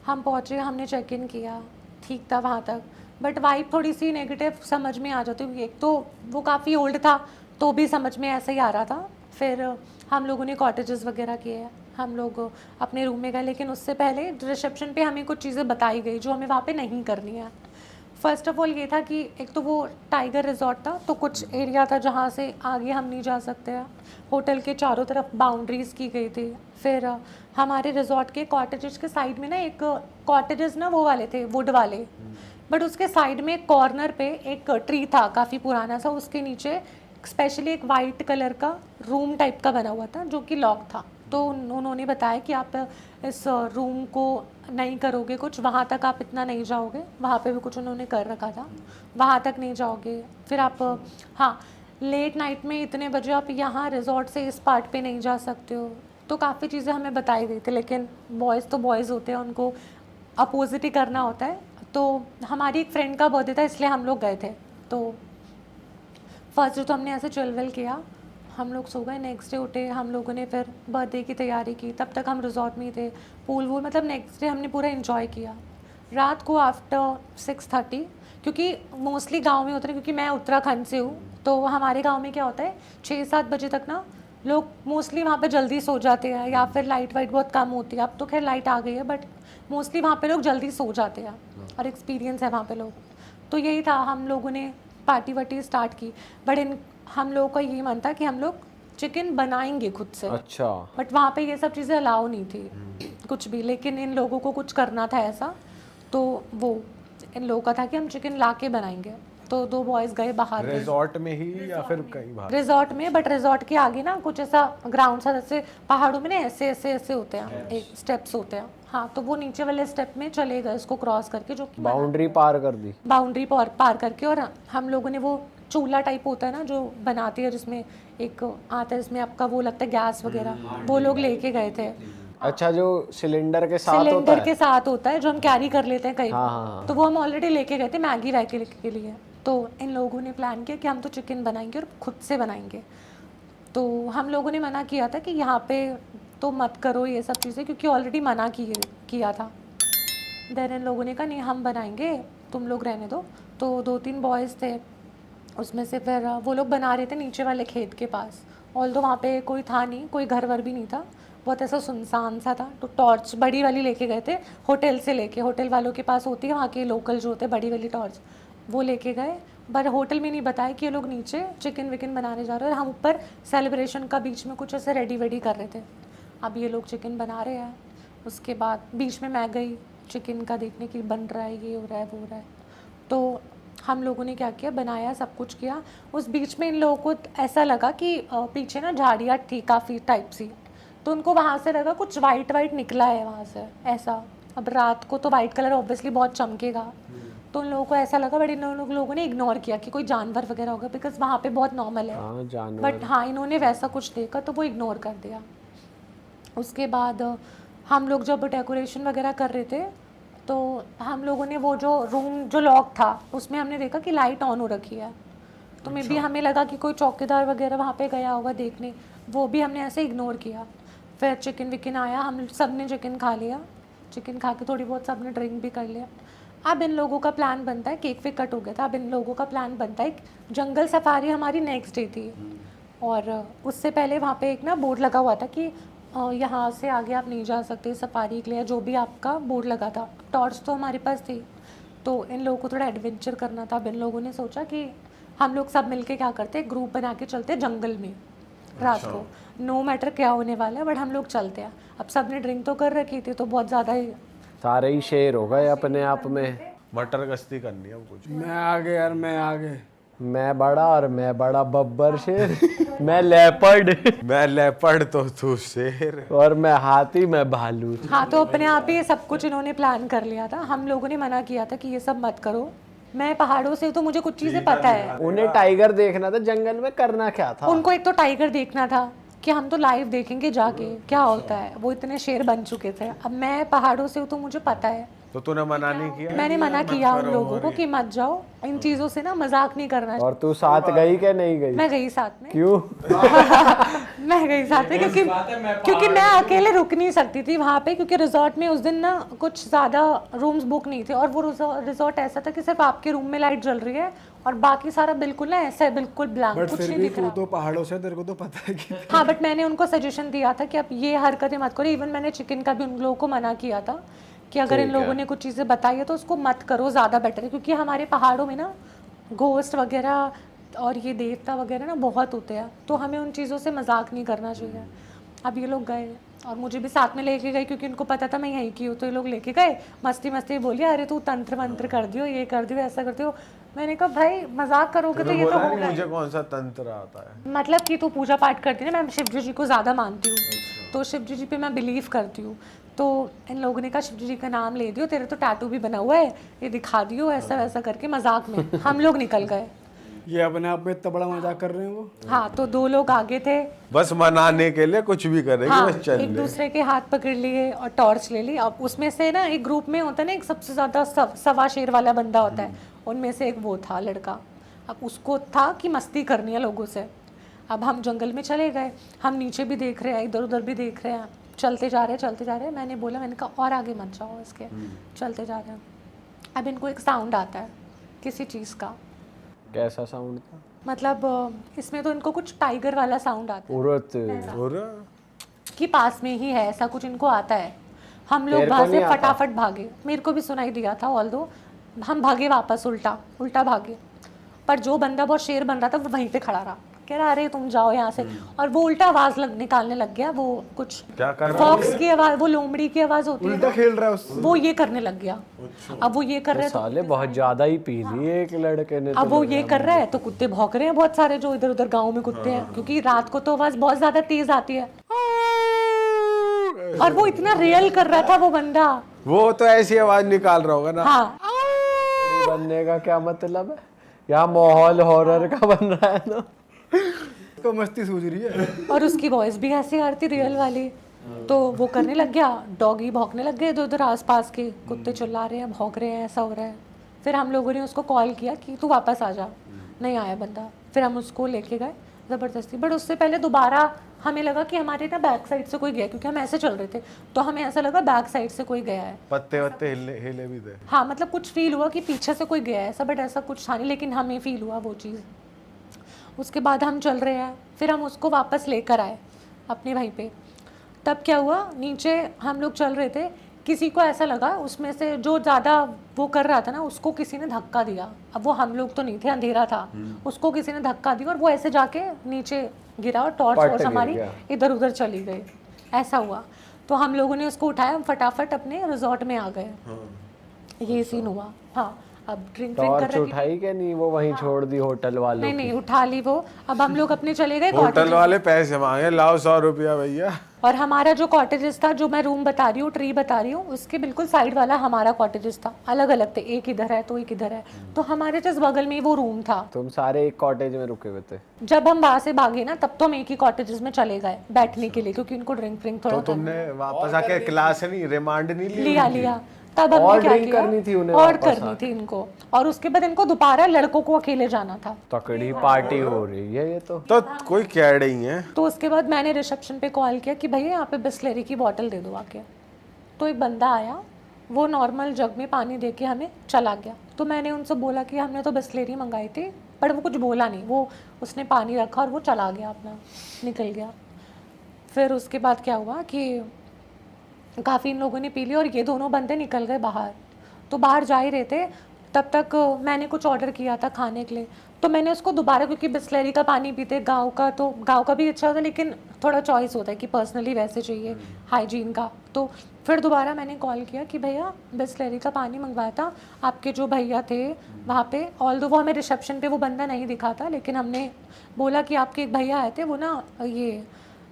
हम पहुँचे, हमने चेक इन किया, ठीक था वहाँ तक, बट वाइब थोड़ी सी नेगेटिव समझ में आ जाती हुई। एक तो वो काफ़ी ओल्ड था तो भी समझ में ऐसा ही आ रहा था। फिर हम लोगों ने कॉटेजेस वगैरह किए, हम लोग अपने रूम में गए, लेकिन उससे पहले रिसेप्शन पे हमें कुछ चीज़ें बताई गई जो हमें वहाँ पे नहीं करनी है। फ़र्स्ट ऑफ ऑल ये था कि एक तो वो टाइगर रिजॉर्ट था, तो कुछ एरिया था जहाँ से आगे हम नहीं जा सकते हैं। होटल के चारों तरफ बाउंड्रीज़ की गई थी। फिर हमारे रिजॉर्ट के कॉटेजेस के साइड में ना एक कॉटेजेस ना वो वाले थे वुड वाले, बट उसके साइड में कॉर्नर पे एक ट्री था काफ़ी पुराना सा, उसके नीचे स्पेशली एक वाइट कलर का रूम टाइप का बना हुआ था जो कि लॉक था। तो उन्होंने बताया कि आप इस रूम को नहीं करोगे कुछ, वहाँ तक आप इतना नहीं जाओगे, वहाँ पे भी कुछ उन्होंने कर रखा था, वहाँ तक नहीं जाओगे, फिर आप हाँ लेट नाइट में इतने बजे आप यहाँ रिजॉर्ट से इस पार्ट पे नहीं जा सकते हो। तो काफ़ी चीज़ें हमें बताई गई थी, लेकिन बॉयज़ तो बॉयज़ होते हैं, उनको अपोजिट ही करना होता है। तो हमारी एक फ्रेंड का बर्थडे था इसलिए हम लोग गए थे। तो फर्स्ट डे तो हमने ऐसे चिलविल किया, हम लोग सो गए, नेक्स्ट डे उठे, हम लोगों ने फिर बर्थडे की तैयारी की, तब तक हम रिजॉर्ट में ही थे, पूल वूल, मतलब नेक्स्ट डे हमने पूरा इन्जॉय किया। रात को आफ्टर 6:30, क्योंकि मोस्टली गांव में होते हैं, क्योंकि मैं उत्तराखंड से हूँ, तो हमारे गांव में क्या होता है 6-7 बजे तक ना लोग मोस्टली वहाँ पे जल्दी सो जाते हैं, या फिर लाइट वाइट बहुत कम होती है। अब तो खैर लाइट आ गई है, बट मोस्टली वहाँ पे लोग जल्दी सो जाते हैं, और एक्सपीरियंस है वहाँ पे लोग। तो यही था, हम लोगों ने पार्टी वार्टी स्टार्ट की, बट हम लोगों का यही मन था कि हम लोग चिकन बनाएंगे खुद से। अच्छा। बट वहाँ पे ये सब चीज़ें अलाउ नहीं थी कुछ भी, लेकिन इन लोगों को कुछ करना था ऐसा, तो वो इन लोगों का था कि हम चिकन ला के बनाएंगे। तो 2 बॉयज़ गए बाहर, रिजॉर्ट में ही या फिर कहीं बाहर? रिजॉर्ट में, बट रिजॉर्ट के आगे ना कुछ ऐसा ग्राउंड सा, जैसे पहाड़ों में ना ऐसे ऐसे ऐसे होते हैं, एक स्टेप्स होते हैं, हाँ, तो वो नीचे वाले स्टेप में चले गए इसको क्रॉस करके, जो कि बाउंड्री पार कर दी। बाउंड्री पार करके। और हम लोगों ने वो चूल्हा टाइप होता है ना जो बनाती है, जिसमें एक आता है, जिसमें आपका वो लगता है गैस वगैरह, वो लोग लेके गए थे। अच्छा, जो सिलेंडर के साथ होता सिलेंडर है। के साथ होता है, जो हम कैरी कर लेते हैं कहीं, हाँ। तो वो हम ऑलरेडी लेके गए थे मैगी वैगी के लिए। तो इन लोगों ने प्लान किया कि हम तो चिकन बनाएंगे और खुद से बनाएंगे। तो हम लोगों ने मना किया था कि यहाँ पे तो मत करो ये सब चीज़ें, क्योंकि ऑलरेडी मना किया था। देन इन लोगों ने कहा नहीं हम बनाएंगे, तुम लोग रहने दो। तो 2-3 बॉयज़ थे, उसमें से फिर वो लोग बना रहे थे नीचे वाले खेत के पास। ऑल्दो वहाँ पे कोई था नहीं, कोई घर वर भी नहीं था, बहुत ऐसा सुनसान सा था। तो टॉर्च बड़ी वाली लेके गए थे, होटल से लेके, होटल वालों के पास होती है वहाँ के लोकल जो होते हैं बड़ी वाली टॉर्च, वो लेके गए। पर होटल में नहीं बताया कि ये लोग नीचे चिकन विकन बनाने जा रहे हैं, और हम ऊपर सेलिब्रेशन का बीच में कुछ ऐसे रेडी वेडी कर रहे थे। अब ये लोग चिकन बना रहे हैं, उसके बाद बीच में मैं गई चिकन का देखने की, बन रहा है, ये हो रहा है, वो हो रहा है। तो हम लोगों ने क्या किया, बनाया, सब कुछ किया। उस बीच में इन लोगों को ऐसा लगा कि पीछे ना झाड़ियाँ थी काफ़ी टाइप सी, तो उनको वहाँ से लगा कुछ वाइट वाइट निकला है वहाँ से ऐसा। अब रात को तो वाइट कलर ऑब्वियसली बहुत चमकेगा, तो उन लोगों को ऐसा लगा, बट इन लोगों ने इग्नोर किया कि कोई जानवर वगैरह होगा, बिकॉज वहाँ पे बहुत नॉर्मल है। हाँ, जानवर। बट हाँ, इन्होंने वैसा कुछ देखा तो वो इग्नोर कर दिया। उसके बाद हम लोग जब डेकोरेशन वगैरह कर रहे थे, तो हम लोगों ने वो जो रूम जो लॉक था उसमें हमने देखा कि लाइट ऑन हो रखी है, तो मे भी हमें लगा कि कोई चौकीदार वगैरह वहाँ पे गया होगा देखने, वो भी हमने ऐसे इग्नोर किया। फिर चिकन विकन आया, हम सब ने चिकन खा लिया, चिकन खा के थोड़ी बहुत सब ने ड्रिंक भी कर लिया। अब इन लोगों का प्लान बनता है, केक वेक कट हो गया था, अब इन लोगों का प्लान बनता है, जंगल सफारी हमारी नेक्स्ट डे थी, और उससे पहले वहाँ पे एक ना बोर्ड लगा हुआ था कि यहाँ से आगे आप नहीं जा सकते सफारी के लिए, जो भी आपका बोर्ड लगा था। टॉर्च तो हमारे पास थी, तो इन लोगों को थोड़ा एडवेंचर करना था। अब इन लोगों ने सोचा कि हम लोग सब मिलके क्या करते, ग्रुप बना के चलते जंगल में रात को, नो मैटर क्या होने वाला है, बट हम लोग चलते हैं। अब सब ने ड्रिंक तो कर रखी थी, तो बहुत ज़्यादा ही सारे ही शेर हो गए अपने आप में। मटर गश्ती करनी है कुछ। मैं आगे यार, मैं आगे। मैं बड़ा और मैं बड़ा बब्बर शेर, मैं लेपर्ड मैं लेपर्ड तो तू शेर। और मैं हाथी, मैं भालू। हाँ, तो अपने आप ही ये सब कुछ इन्होंने प्लान कर लिया था। हम लोगों ने मना किया था कि ये सब मत करो, मैं पहाड़ों से हूँ तो मुझे कुछ चीज़ें पता है। उन्हें टाइगर देखना था, जंगल में करना क्या था? उनको एक तो टाइगर देखना था कि हम तो लाइव देखेंगे जाके क्या होता है, वो इतने शेर बन चुके थे। अब मैं पहाड़ों से हूँ तो मुझे पता है, तो तूने मना नहीं किया? मैंने मना किया उन लोगों को कि मत जाओ, इन चीज़ों से ना मजाक नहीं करना। और तू साथ गई क्या नहीं गई? मैं गई साथ में। क्यों? मैं गई साथ में क्योंकि मैं अकेले रुक नहीं सकती थी वहाँ पे, क्योंकि रिजॉर्ट में उस दिन ना कुछ ज़्यादा रूम्स बुक नहीं थे, और वो रिजॉर्ट ऐसा था कि सिर्फ आपके रूम में लाइट जल रही है और बाकी सारा बिल्कुल ना ऐसा है, बिल्कुल ब्लैंक, बट कुछ फिर नहीं भी दिख तू रहा। तो पहाड़ों से, तेरे को तो पता है कि हाँ, बट मैंने उनको सजेशन दिया था कि आप ये हरकतें मत करो। इवन मैंने चिकन का भी उन लोगों को मना किया था कि अगर इन लोगों ने कुछ चीज़ें बताई है तो उसको मत करो, ज़्यादा बेटर है, क्योंकि हमारे पहाड़ों में ना घोस्ट वगैरह और ये देवता वगैरह ना बहुत होते हैं, तो हमें उन चीज़ों से मजाक नहीं करना चाहिए। अब ये लोग गए और मुझे भी साथ में लेके गए, क्योंकि उनको पता था मैं यहीं की हूँ, तो ये लोग लेके गए, मस्ती मस्ती बोलिए, अरे तू तंत्र मंत्र कर दियो, ये कर दियो, ऐसा कर दियो। मैंने कहा भाई मजाक करोगे तो ये तो बोला होगा नहीं ही। मुझे कौन सा तंत्र आता है। मतलब कि तू पूजा पाठ करती है ना, मैं शिव जी को ज़्यादा मानती हूँ, तो शिव जी पे मैं बिलीव करती हूँ। तो इन लोगों ने कहा शिव जी का नाम ले दियो, तेरे तो टैटू भी बना हुआ है, ये दिखा दियो, ऐसा वैसा करके मजाक में हम लोग निकल गए। ये अपने आप में इतना बड़ा मजाक कर रहे हैं वो। हाँ, तो 2 लोग आगे थे, बस मनाने के लिए कुछ भी करेंगे, हाँ, बस चल एक ले। दूसरे के हाथ पकड़ लिए और टॉर्च ले ली। अब उसमें से ना एक ग्रुप में होता है ना, एक सबसे ज़्यादा सवा शेर वाला बंदा होता है, उनमें से एक वो था लड़का। अब उसको था कि मस्ती करनी है लोगों से। अब हम जंगल में चले गए, हम नीचे भी देख रहे हैं, इधर उधर भी देख रहे हैं, चलते जा रहे हैं। मैंने बोला, मैंने कहा और आगे मत जाओ इसके, चलते जा रहे हैं। अब इनको एक साउंड आता है किसी चीज़ का, कैसा साउंड था? मतलब इसमें तो इनको कुछ टाइगर वाला साउंड आता है उरत। और कि पास में ही है, ऐसा कुछ इनको आता है। हम लोग तेरे को वहाँ नहीं से आता? फटाफट भागे, मेरे को भी सुनाई दिया था ऑल्दो, हम भागे वापस, उल्टा भागे। पर जो बंदा बहुत शेर बन रहा था वो वहीं पे खड़ा रहा, कह रहा अरे तुम जाओ यहाँ से, और वो उल्टा आवाज निकालने लग गया। वो कुछ क्या कर रहा फॉक्स की आवाज, वो लोमड़ी की आवाज होती है उल्टा खेल रहा है उससे। वो ये करने लग गया। अब वो ये कर रहे तो साले बहुत ज्यादा ही पी ली एक लड़के ने। अब वो ये कर रहा है तो कुत्ते भौंक रहे हैं बहुत सारे, जो इधर उधर गांव में कुत्ते हैं, क्योंकि रात को तो आवाज बहुत ज्यादा तेज आती है। और वो इतना रियल कर रहा था वो बंदा। वो तो ऐसी आवाज निकाल रहा होगा ना। हाँ, बनने का क्या मतलब है? यहाँ माहौल हॉरर का बन रहा है ना। तो मस्ती सूझ रही है। और उसकी वॉइस भी ऐसी आ रही थी रियल वाली। तो वो करने लग गया, डॉगी भौंकने लग गए इधर उधर, आसपास के कुत्ते चिल्ला रहे हैं, भौंक रहे हैं, ऐसा हो रहा है। फिर हम लोगों ने उसको कॉल किया कि तू वापस आ जा, नहीं आया बंदा। फिर हम उसको लेके गए ज़बरदस्ती, बट उससे पहले दोबारा हमें लगा कि हमारे ना बैक साइड से कोई गया, क्योंकि हम ऐसे चल रहे थे तो हमें ऐसा लगा बैक साइड से कोई गया है। पत्ते वत्ते हिले भी थे। हाँ, मतलब कुछ फील हुआ कि पीछे से कोई गया है ऐसा, बट ऐसा कुछ था नहीं, लेकिन हमें फील हुआ वो चीज़। उसके बाद हम चल रहे हैं, फिर हम उसको वापस लेकर आए अपने वहीं पे। तब क्या हुआ, नीचे हम लोग चल रहे थे, किसी को ऐसा लगा उसमें से जो ज़्यादा वो कर रहा था ना, उसको किसी ने धक्का दिया। अब वो हम लोग तो नहीं थे, अंधेरा था, उसको किसी ने धक्का दिया और वो ऐसे जाके नीचे गिरा और टॉर्च हमारी इधर उधर चली गई, ऐसा हुआ। तो हम लोगों ने उसको उठाया, हम फटाफट अपने रिजॉर्ट में आ गए। ये सीन हुआ। हाँ, अब ड्रिंक कर टॉर्च रही उठाई क्या नहीं? वो वहीं छोड़ दी होटल वालों नहीं, उठा ली वो। अब हम लोग अपने चले गए होटल कॉटेज, वाले पैसे मांगे, लाओ 100 रुपया भैया। और हमारा जो कॉटेजेस था, जो मैं रूम बता रही हूँ, ट्री बता रही हूँ, उसके बिल्कुल साइड वाला हमारा कॉटेजेस था, अलग अलग थे, एक इधर है तो एक इधर है। तो हमारे जिस बगल में ही वो रूम था। तुम सारे एक कॉटेज में रुके हुए थे? जब हम वहां से भागे ना, तब तो हम एक ही कॉटेजेस में चले गए बैठने के लिए, क्योंकि इनको ड्रिंक थोड़ा तो तुमने वापस आके क्लास नहीं, रिमांड नहीं लिया। तब हमने और क्या drink किया, करनी थी उन्हें और वापस करनी थी इनको। और उसके बाद इनको दोबारा लड़कों को अकेले जाना था। तकड़ी पार्टी हो रही है ये तो। तो कोई कह रही है। तो उसके बाद मैंने रिसेप्शन पे कॉल किया कि भैया यहाँ पे बिस्लेरी की बोतल दे दो आके। तो एक बंदा आया, वो नॉर्मल जग में पानी दे के हमें चला गया। तो मैंने उनसे बोला कि हमने तो बिस्लेरी मंगाई थी, पर वो कुछ बोला नहीं, वो उसने पानी रखा और वो चला गया, अपना निकल गया। फिर उसके बाद क्या हुआ कि काफ़ी इन लोगों ने पी ली और ये दोनों बंदे निकल गए बाहर। तो बाहर जा ही रहे थे, तब तक मैंने कुछ ऑर्डर किया था खाने के लिए। तो मैंने उसको दोबारा, क्योंकि बिस्लेरी का पानी पीते गांव का, तो गांव का भी अच्छा होता है, लेकिन थोड़ा चॉइस होता है कि पर्सनली वैसे चाहिए हाइजीन का। तो फिर दोबारा मैंने कॉल किया कि भैया बिस्लेरी का पानी मंगवाया था, आपके जो भैया थे वहाँ पे, ऑल्दो वो हमें रिसेप्शन पे वो बंदा नहीं दिखा था, लेकिन हमने बोला कि आपके एक भैया आए थे, वो ना ये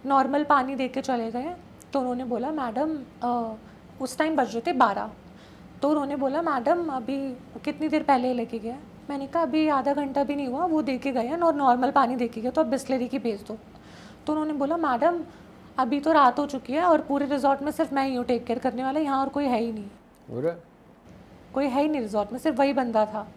नॉर्मल पानी दे के चले गए। तो उन्होंने बोला मैडम, उस टाइम बज रहे थे 12। तो उन्होंने बोला मैडम अभी कितनी देर पहले लेके गया? मैंने कहा अभी आधा घंटा भी नहीं हुआ, वो दे के गए हैं और नॉर्मल पानी दे के गए, तो अब बिस्लेरी की भेज दो। तो उन्होंने बोला मैडम अभी तो रात हो चुकी है और पूरे रिजॉर्ट में सिर्फ मैं ही हूँ टेक केयर करने वाला, यहाँ और कोई है ही नहीं। कोई है ही नहीं रिजॉर्ट में, सिर्फ वही बंदा था।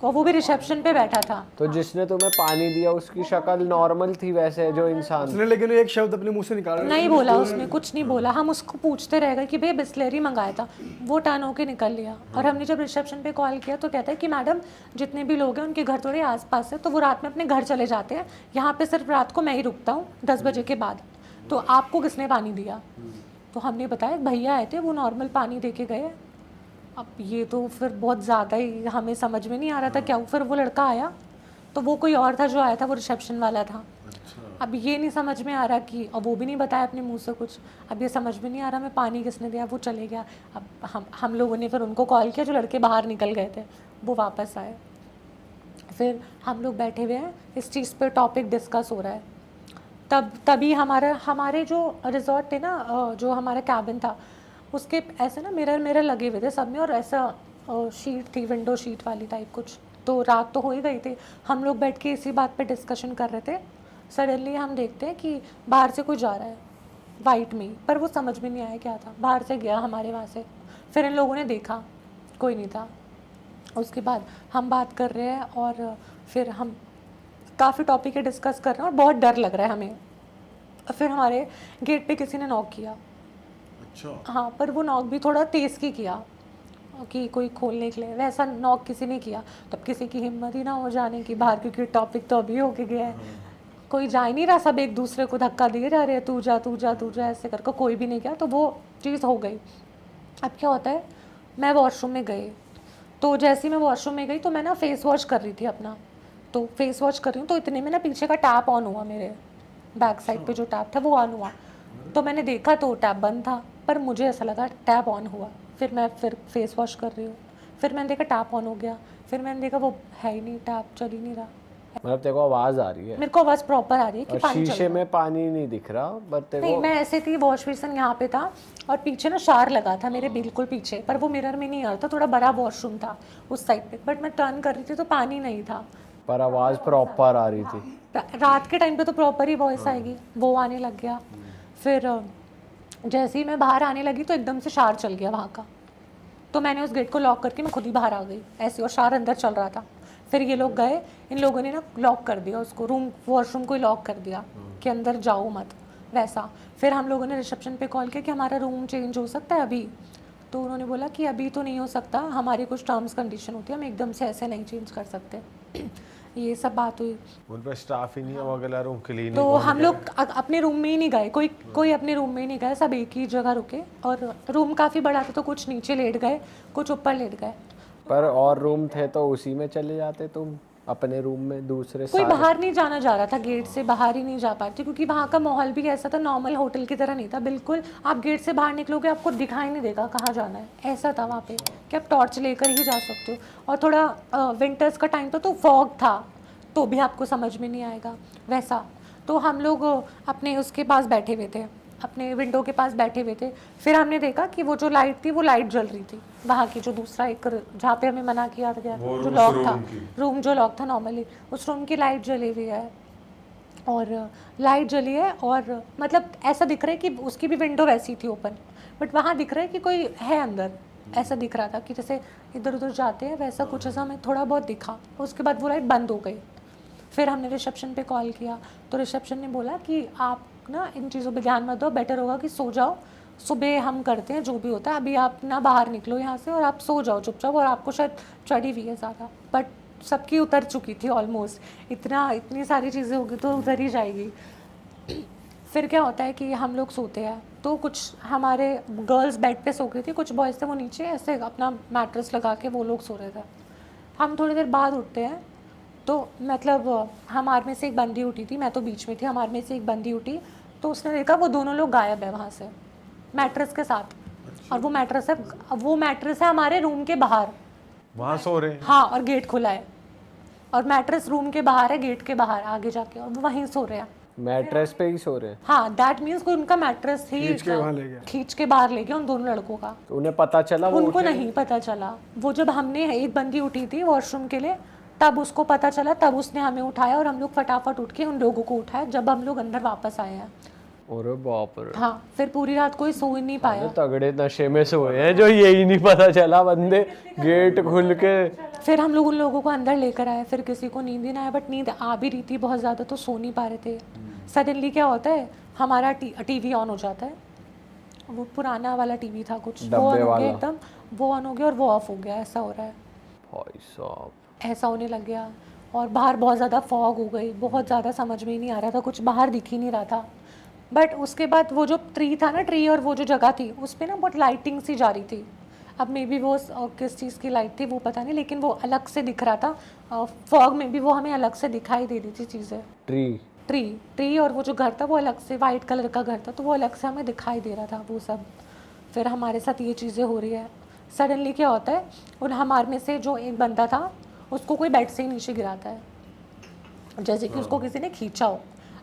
और वो भी रिसेप्शन पे बैठा था। तो जिसने तुम्हें पानी दिया उसकी शक्ल नॉर्मल थी वैसे जो इंसान? उसने लेकिन एक शब्द अपने मुंह से निकाला नहीं बोला उसने, कुछ नहीं बोला। हम उसको पूछते रह गए कि भैया बिस्लेरी मंगाया था, वो टर्न होके निकल लिया। और हमने जब रिसेप्शन पे कॉल किया तो कहता है कि मैडम जितने भी लोग हैं उनके घर थोड़े आसपास है, तो वो रात में अपने घर चले जाते हैं, यहाँ पे सिर्फ रात को मैं ही रुकता हूँ 10 बजे के बाद, तो आपको किसने पानी दिया? तो हमने बताया भैया आए थे, वो नॉर्मल पानी दे के गए। अब ये तो फिर बहुत ज़्यादा ही हमें समझ में नहीं आ रहा था क्या। फिर वो लड़का आया तो वो कोई और था जो आया था, वो रिसेप्शन वाला था। अब ये नहीं समझ में आ रहा कि, और वो भी नहीं बताया अपने मुंह से कुछ। अब ये समझ में नहीं आ रहा मैं पानी किसने दिया, वो चले गया। अब हम लोगों ने फिर उनको कॉल किया, जो लड़के बाहर निकल गए थे वो वापस आए। फिर हम लोग बैठे हुए हैं, इस चीज़ पे टॉपिक डिस्कस हो रहा है। तभी हमारे जो रिजॉर्ट थे ना, जो हमारा कैबिन था उसके ऐसे ना मिरर लगे हुए थे सब में, और ऐसा शीट थी, विंडो शीट वाली टाइप कुछ। तो रात तो हो ही गई थी, हम लोग बैठ के इसी बात पे डिस्कशन कर रहे थे। सडनली हम देखते हैं कि बाहर से कोई जा रहा है वाइट में, पर वो समझ में नहीं आया क्या था, बाहर से गया हमारे वहाँ से। फिर इन लोगों ने देखा कोई नहीं था। उसके बाद हम बात कर रहे हैं और फिर हम काफ़ी टॉपिक डिस्कस कर रहे हैं और बहुत डर लग रहा है हमें। फिर हमारे गेट पे किसी ने नॉक किया। अच्छा। हाँ, पर वो नॉक भी थोड़ा तेज़ की किया कि कोई खोलने के लिए, वैसा नॉक किसी ने किया। तब किसी की हिम्मत ही ना हो जाने की बाहर, क्योंकि टॉपिक तो अभी होके गया है, कोई जा ही नहीं रहा, सब एक दूसरे को धक्का दिए जा रहे हैं, तू जा तू जा तू जा, ऐसे करके कोई भी नहीं गया। तो वो चीज़ हो गई। अब क्या होता है, मैं वॉशरूम में गई, तो जैसे ही मैं वॉशरूम में गई तो मैं ना फेस वॉश कर रही थी अपना, तो फेस वॉश कर रही हूँ, तो इतने में ना पीछे का टैप ऑन हुआ, मेरे बैक साइड पे जो टैप था वो ऑन हुआ। तो मैंने देखा तो टैप बंद था, पर मुझे ऐसा लगा टैप ऑन हुआ। फिर मैं फेस वॉश कर रही हूँ, फिर मैंने देखा टैप ऑन हो गया, फिर मैंने देखा वो है ही नहीं, टैप चल ही नहीं रहा। मतलब तेरे को आवाज आ रही है मेरे को आवाज़ प्रॉपर आ रही है कि और पानी चल शीशे रहा है। में पानी नहीं दिख रहा, बट तेरे नहीं, को मैं ऐसे थी, वॉश बेसिन यहाँ पे था और पीछे ना शार लगा था मेरे बिल्कुल पीछे, पर वो मिरर में नहीं आ रहा था, थोड़ा बड़ा वॉशरूम था उस साइड पे, बट मैं टर्न कर रही थी तो पानी नहीं था। पर आवाज प्रॉपर आ रही थी। रात के टाइम पे तो प्रॉपर ही वॉइस आएगी, वो आने लग गया। फिर जैसे ही मैं बाहर आने लगी तो एकदम से शार चल गया वहाँ का, तो मैंने उस गेट को लॉक करके मैं खुद ही बाहर आ गई ऐसे, और शार अंदर चल रहा था। फिर ये लोग गए, इन लोगों ने ना लॉक कर दिया उसको, वॉशरूम को ही लॉक कर दिया कि अंदर जाओ मत, वैसा। फिर हम लोगों ने रिसेप्शन पे कॉल किया कि हमारा रूम चेंज हो सकता है अभी, तो उन्होंने बोला कि अभी तो नहीं हो सकता, हमारी कुछ टर्म्स कंडीशन होती है, हम एकदम से ऐसे नहीं चेंज कर सकते। ये सब बात हुई। उन पे स्टाफ ही नहीं है, वो अगला रूम क्लीन। तो हम लोग अपने रूम में ही नहीं गए, कोई अपने रूम में ही नहीं गए, सब एक ही जगह रुके, और रूम काफ़ी बड़ा था तो कुछ नीचे लेट गए, कुछ ऊपर लेट गए। पर और रूम थे तो उसी में चले जाते तुम अपने रूम में, दूसरे कोई सारे बाहर नहीं जाना जा रहा था, गेट से बाहर ही नहीं जा पाती, क्योंकि वहाँ का माहौल भी ऐसा था, नॉर्मल होटल की तरह नहीं था बिल्कुल। आप गेट से बाहर निकलोगे आपको दिखाई नहीं देगा कहाँ जाना है, ऐसा था वहाँ पे कि आप टॉर्च लेकर ही जा सकते हो। और थोड़ा विंटर्स का टाइम था तो फॉग था, तो भी आपको समझ में नहीं आएगा वैसा। तो हम लोग अपने उसके पास बैठे हुए थे, अपने विंडो के पास बैठे हुए थे। फिर हमने देखा कि वो जो लाइट थी वो लाइट जल रही थी वहाँ की, जो दूसरा एक जहाँ पे हमें मना किया गया जो लॉक था, रूम जो लॉक था नॉर्मली, उस रूम की लाइट जली हुई है, और लाइट जली है, और मतलब ऐसा दिख रहा है कि उसकी भी विंडो वैसी थी ओपन, बट वहाँ दिख रहा है कि कोई है अंदर, ऐसा दिख रहा था कि जैसे इधर उधर जाते हैं वैसा कुछ, ऐसा हमें थोड़ा बहुत दिखा। उसके बाद वो लाइट बंद हो गई। फिर हमने रिसेप्शन पे कॉल किया, तो रिसेप्शन ने बोला कि आप ना इन चीज़ों पे ध्यान मत दो, बेटर होगा कि सो जाओ, सुबह हम करते हैं जो भी होता है, अभी आप ना बाहर निकलो यहाँ से और आप सो जाओ चुपचाप, और आपको शायद चढ़ी हुई है ज़्यादा, बट सबकी उतर चुकी थी ऑलमोस्ट, इतनी सारी चीज़ें होगी तो उतर ही जाएगी। फिर क्या होता है कि हम लोग सोते हैं, तो कुछ हमारे गर्ल्स बेड पे सो गई थी, कुछ बॉयज़ थे वो नीचे ऐसे अपना मैट्रेस लगा के वो लोग सो रहे थे। हम थोड़ी देर बाद उठते हैं, तो मतलब हमारे में से एक बंदी उठी थी, मैं तो बीच में थी, हमारे में से एक बंदी उठी, तो उसने देखा वो दोनों लोग गायब है वहाँ से मैट्रेस के साथ। और वो मैट्रेस है हमारे रूम के बाहर, वहाँ सो रहे हैं। हाँ, और गेट खुला है, और मैट्रेस रूम के बाहर है, गेट के बाहर आगे जाके, और वो वहीं सो रहे हैं। मैट्रेस पे ही सो रहे हैं। हाँ, दैट मीन्स कोई उनका मैट्रेस ही खींच के बाहर ले गया उन दोनों लड़कों का। तो उन्हें पता चला? वो उनको नहीं पता चला, वो जब हमने, एक बंदी उठी थी वॉशरूम के लिए, तब उसको पता चला, तब उसने हमें उठाया और हम लोग फटाफट उठ के उन लोगों को उठाया जब हम लोग अंदर वापस आए हैं। अरे बाप रे। हाँ, फिर पूरी रात कोई सो ही नहीं पाया। तगड़े नशे में सोए हैं जो यही नहीं पता चला, बंदे गेट खुल के। फिर हम लोग उन लोगों को अंदर लेकर आए, फिर किसी को नींद ही ना आया, बट नींद आ भी रही थी बहुत ज़्यादा, तो सो नहीं पा रहे थे। सडनली क्या होता है, हमारा टीवी ऑन हो जाता है, वो पुराना वाला टीवी था कुछ, वो ऑन हो गया एकदम, वो ऑन हो गया और वो ऑफ हो गया, ऐसा हो रहा है। भाई साहब, ऐसा होने लग गया, और बाहर बहुत ज़्यादा फॉग हो गई, बहुत ज़्यादा समझ में ही नहीं आ रहा था, कुछ बाहर दिख ही नहीं रहा था। बट उसके बाद वो जो ट्री था ना, ट्री और वो जो जगह थी उस पर ना बहुत लाइटिंग सी जा रही थी। अब मे बी वो किस चीज़ की लाइट थी वो पता नहीं, लेकिन वो अलग से दिख रहा था, फॉग में भी वो हमें अलग से दिखाई दे रही थी चीज़ें। ट्री और वो जो घर था वो अलग से, वाइट कलर का घर था, तो वो अलग से हमें दिखाई दे रहा था वो सब। फिर हमारे साथ ये चीज़ें हो रही है। सडनली क्या होता है, उन हमारे में से जो एक बंदा था उसको कोई बेड से ही नीचे गिराता है, जैसे कि उसको किसी ने खींचा हो।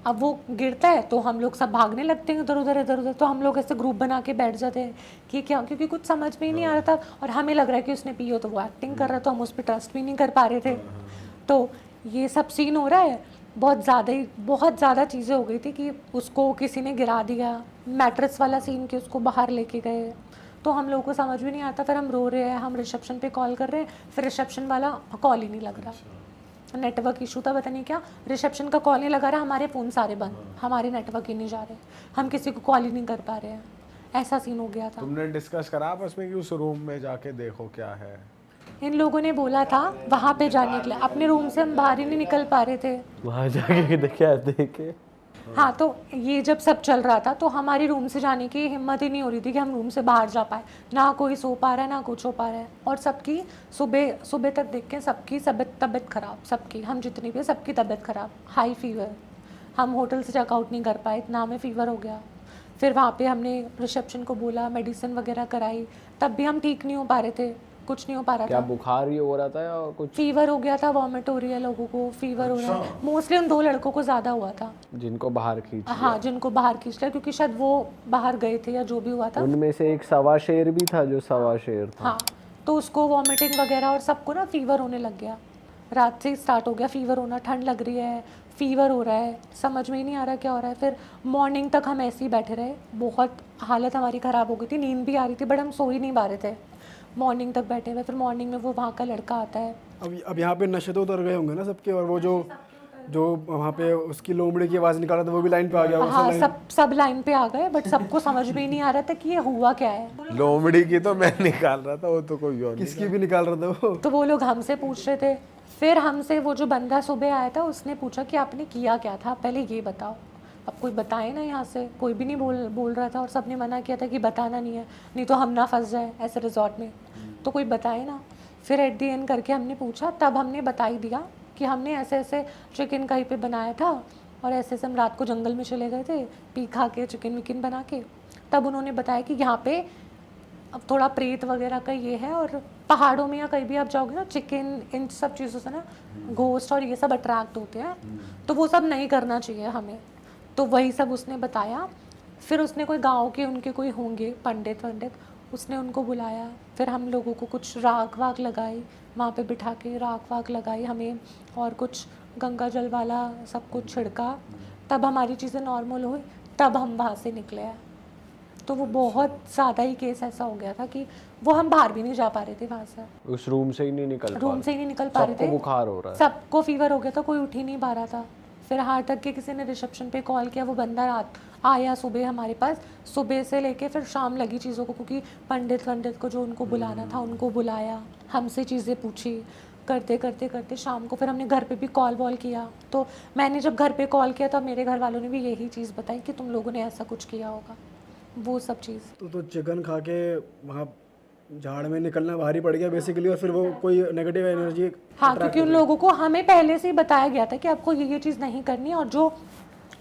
अब वो गिरता है तो हम लोग सब भागने लगते हैं इधर उधर, तो हम लोग ऐसे ग्रुप बना के बैठ जाते हैं कि क्या, क्योंकि कुछ समझ में ही नहीं आ रहा था और हमें लग रहा है कि उसने पी हो तो वो एक्टिंग कर रहा था, हम उस पर ट्रस्ट भी नहीं कर पा रहे थे। तो ये सब सीन हो रहा है, बहुत ज़्यादा चीज़ें हो गई थी कि उसको किसी ने गिरा दिया, मैट्रेस वाला सीन कि उसको बाहर लेके गए, तो हम लोगों को समझ भी नहीं आता। फिर हम रो रहे हैं, हम रिसेप्शन पे कॉल कर रहे हैं, फिर रिसेप्शन वाला कॉल ही नहीं लग रहा, नेटवर्क इशू था पता नहीं क्या, रिसेप्शन का कॉल नहीं लगा रहा, हमारे फ़ोन सारे बंद, हमारे नेटवर्क ही नहीं जा रहे, हम किसी को कॉल ही नहीं कर पा रहे हैं, ऐसा सीन हो गया था। तुमने डिस्कस करा आपस में कि उस रूम में जाके देखो क्या है? इन लोगों ने बोला था वहाँ पे जाने के लिए, अपने रूम से हम बाहर ही नहीं निकल पा रहे थे। वहाँ जाके क्या देखे? हाँ, तो ये जब सब चल रहा था तो हमारी रूम से जाने की हिम्मत ही नहीं हो रही थी कि हम रूम से बाहर जा पाए, ना कोई सो पा रहा है ना कुछ हो पा रहा है, और सबकी सुबह तक देख के सबकी तबीयत ख़राब, सबकी, हम जितनी भी सबकी तबीयत ख़राब, हाई फीवर, हम होटल से चेकआउट नहीं कर पाए, इतना हमें फ़ीवर हो गया। फिर वहाँ पे हमने रिसेप्शन को बोला, मेडिसिन वगैरह कराई, तब भी हम ठीक नहीं हो पा रहे थे, कुछ नहीं हो पा रहा क्या था। बुखार ही हो रहा था या कुछ? फीवर हो गया था, वॉमिट हो रही है लोगों को, फीवर हो रहा है, मोस्टली उन 2 लड़कों को ज़्यादा हुआ था। जिनको बाहर खींच लिया। हाँ, जिनको बाहर खींच लिया, क्योंकि शायद वो बाहर गए थे या जो भी हुआ था। उनमें से एक सवा शेर भी था जो सवा शेर था। हाँ, तो उसको वॉमिटिंग वगैरह और सबको ना फीवर होने लग गया, रात से ही स्टार्ट हो गया फीवर होना, ठंड लग रही है, फीवर हो रहा है, समझ में ही नहीं आ रहा क्या हो रहा है। फिर मॉर्निंग तक हम ऐसे ही बैठे रहे, बहुत हालत हमारी ख़राब हो गई थी, नींद भी आ रही थी बट हम सो ही नहीं पा रहे थे, मॉर्निंग तक बैठे हुए। फिर मॉर्निंग में वो वहाँ का लड़का आता है। अब यहाँ पे नशे तो उतर गए होंगे ना सबके, और वो जो वहाँ पे उसकी लोमड़ी की आवाज़ निकाल रहा था वो भी लाइन पे आ गया। हाँ, सब लाइन पे आ गए, बट सबको समझ में ही नहीं आ रहा था कि ये हुआ क्या है। लोमड़ी की तो मैं निकाल रहा था, वो तो कोई और किसकी भी निकाल रहा था वो। तो वो लोग हमसे पूछ रहे थे, फिर हमसे वो जो बंदा सुबह आया था उसने पूछा कि आपने किया क्या था, पहले ये बताओ। अब कोई बताए ना, यहाँ से कोई भी नहीं बोल रहा था, और सबने मना किया था कि बताना नहीं है, नहीं तो हम ना फंस जाए ऐसे रिजॉर्ट में, तो कोई बताए ना। फिर एट दी एंड करके हमने पूछा, तब हमने बता ही दिया कि हमने ऐसे ऐसे चिकन कहीं पे बनाया था, और ऐसे ऐसे हम रात को जंगल में चले गए थे, पी खा के चिकन विकन बना के। तब उन्होंने बताया कि यहाँ पे अब थोड़ा प्रेत वगैरह का ये है, और पहाड़ों में या कहीं भी आप जाओगे ना, चिकन इन सब चीज़ों से ना घोस्ट और ये सब अट्रैक्ट होते हैं, तो वो सब नहीं करना चाहिए हमें। तो वही सब उसने बताया। फिर उसने कोई गांव के उनके कोई होंगे पंडित, उसने उनको बुलाया, फिर हम लोगों को कुछ राख वाख लगाई, वहाँ पे बिठा के राख वाख लगाई हमें, और कुछ गंगा जल वाला सब कुछ छिड़का, तब हमारी चीज़ें नॉर्मल हुई, तब हम वहाँ से निकले हैं। तो वो बहुत ज़्यादा ही केस ऐसा हो गया था कि वो हम बाहर भी नहीं जा पा रहे थे वहाँ से, उस रूम से ही नहीं निकल पा रहे थे। बुखार हो रहा है, सबको फीवर हो गया था, कोई उठ ही नहीं पा रहा था। फिर हार्ट तक के किसी ने रिसेप्शन पे कॉल किया, वो बंदा रात आया सुबह हमारे पास, सुबह से लेके फिर शाम लगी चीज़ों को, क्योंकि पंडित को जो उनको बुलाना था उनको बुलाया, हमसे चीज़ें पूछी, करते शाम को फिर हमने घर पे भी कॉल वॉल किया। तो मैंने जब घर पे कॉल किया तब मेरे घर वालों ने भी यही चीज़ बताई कि तुम लोगों ने ऐसा कुछ किया होगा, वो सब चीज़। तो चिकन खा के वहाँ झाड़ में निकलना भारी पड़ गया बेसिकली, और फिर वो कोई नेगेटिव एनर्जी। हाँ, क्योंकि उन लोगों को हमें पहले से ही बताया गया था कि आपको ये चीज़ नहीं करनी, और जो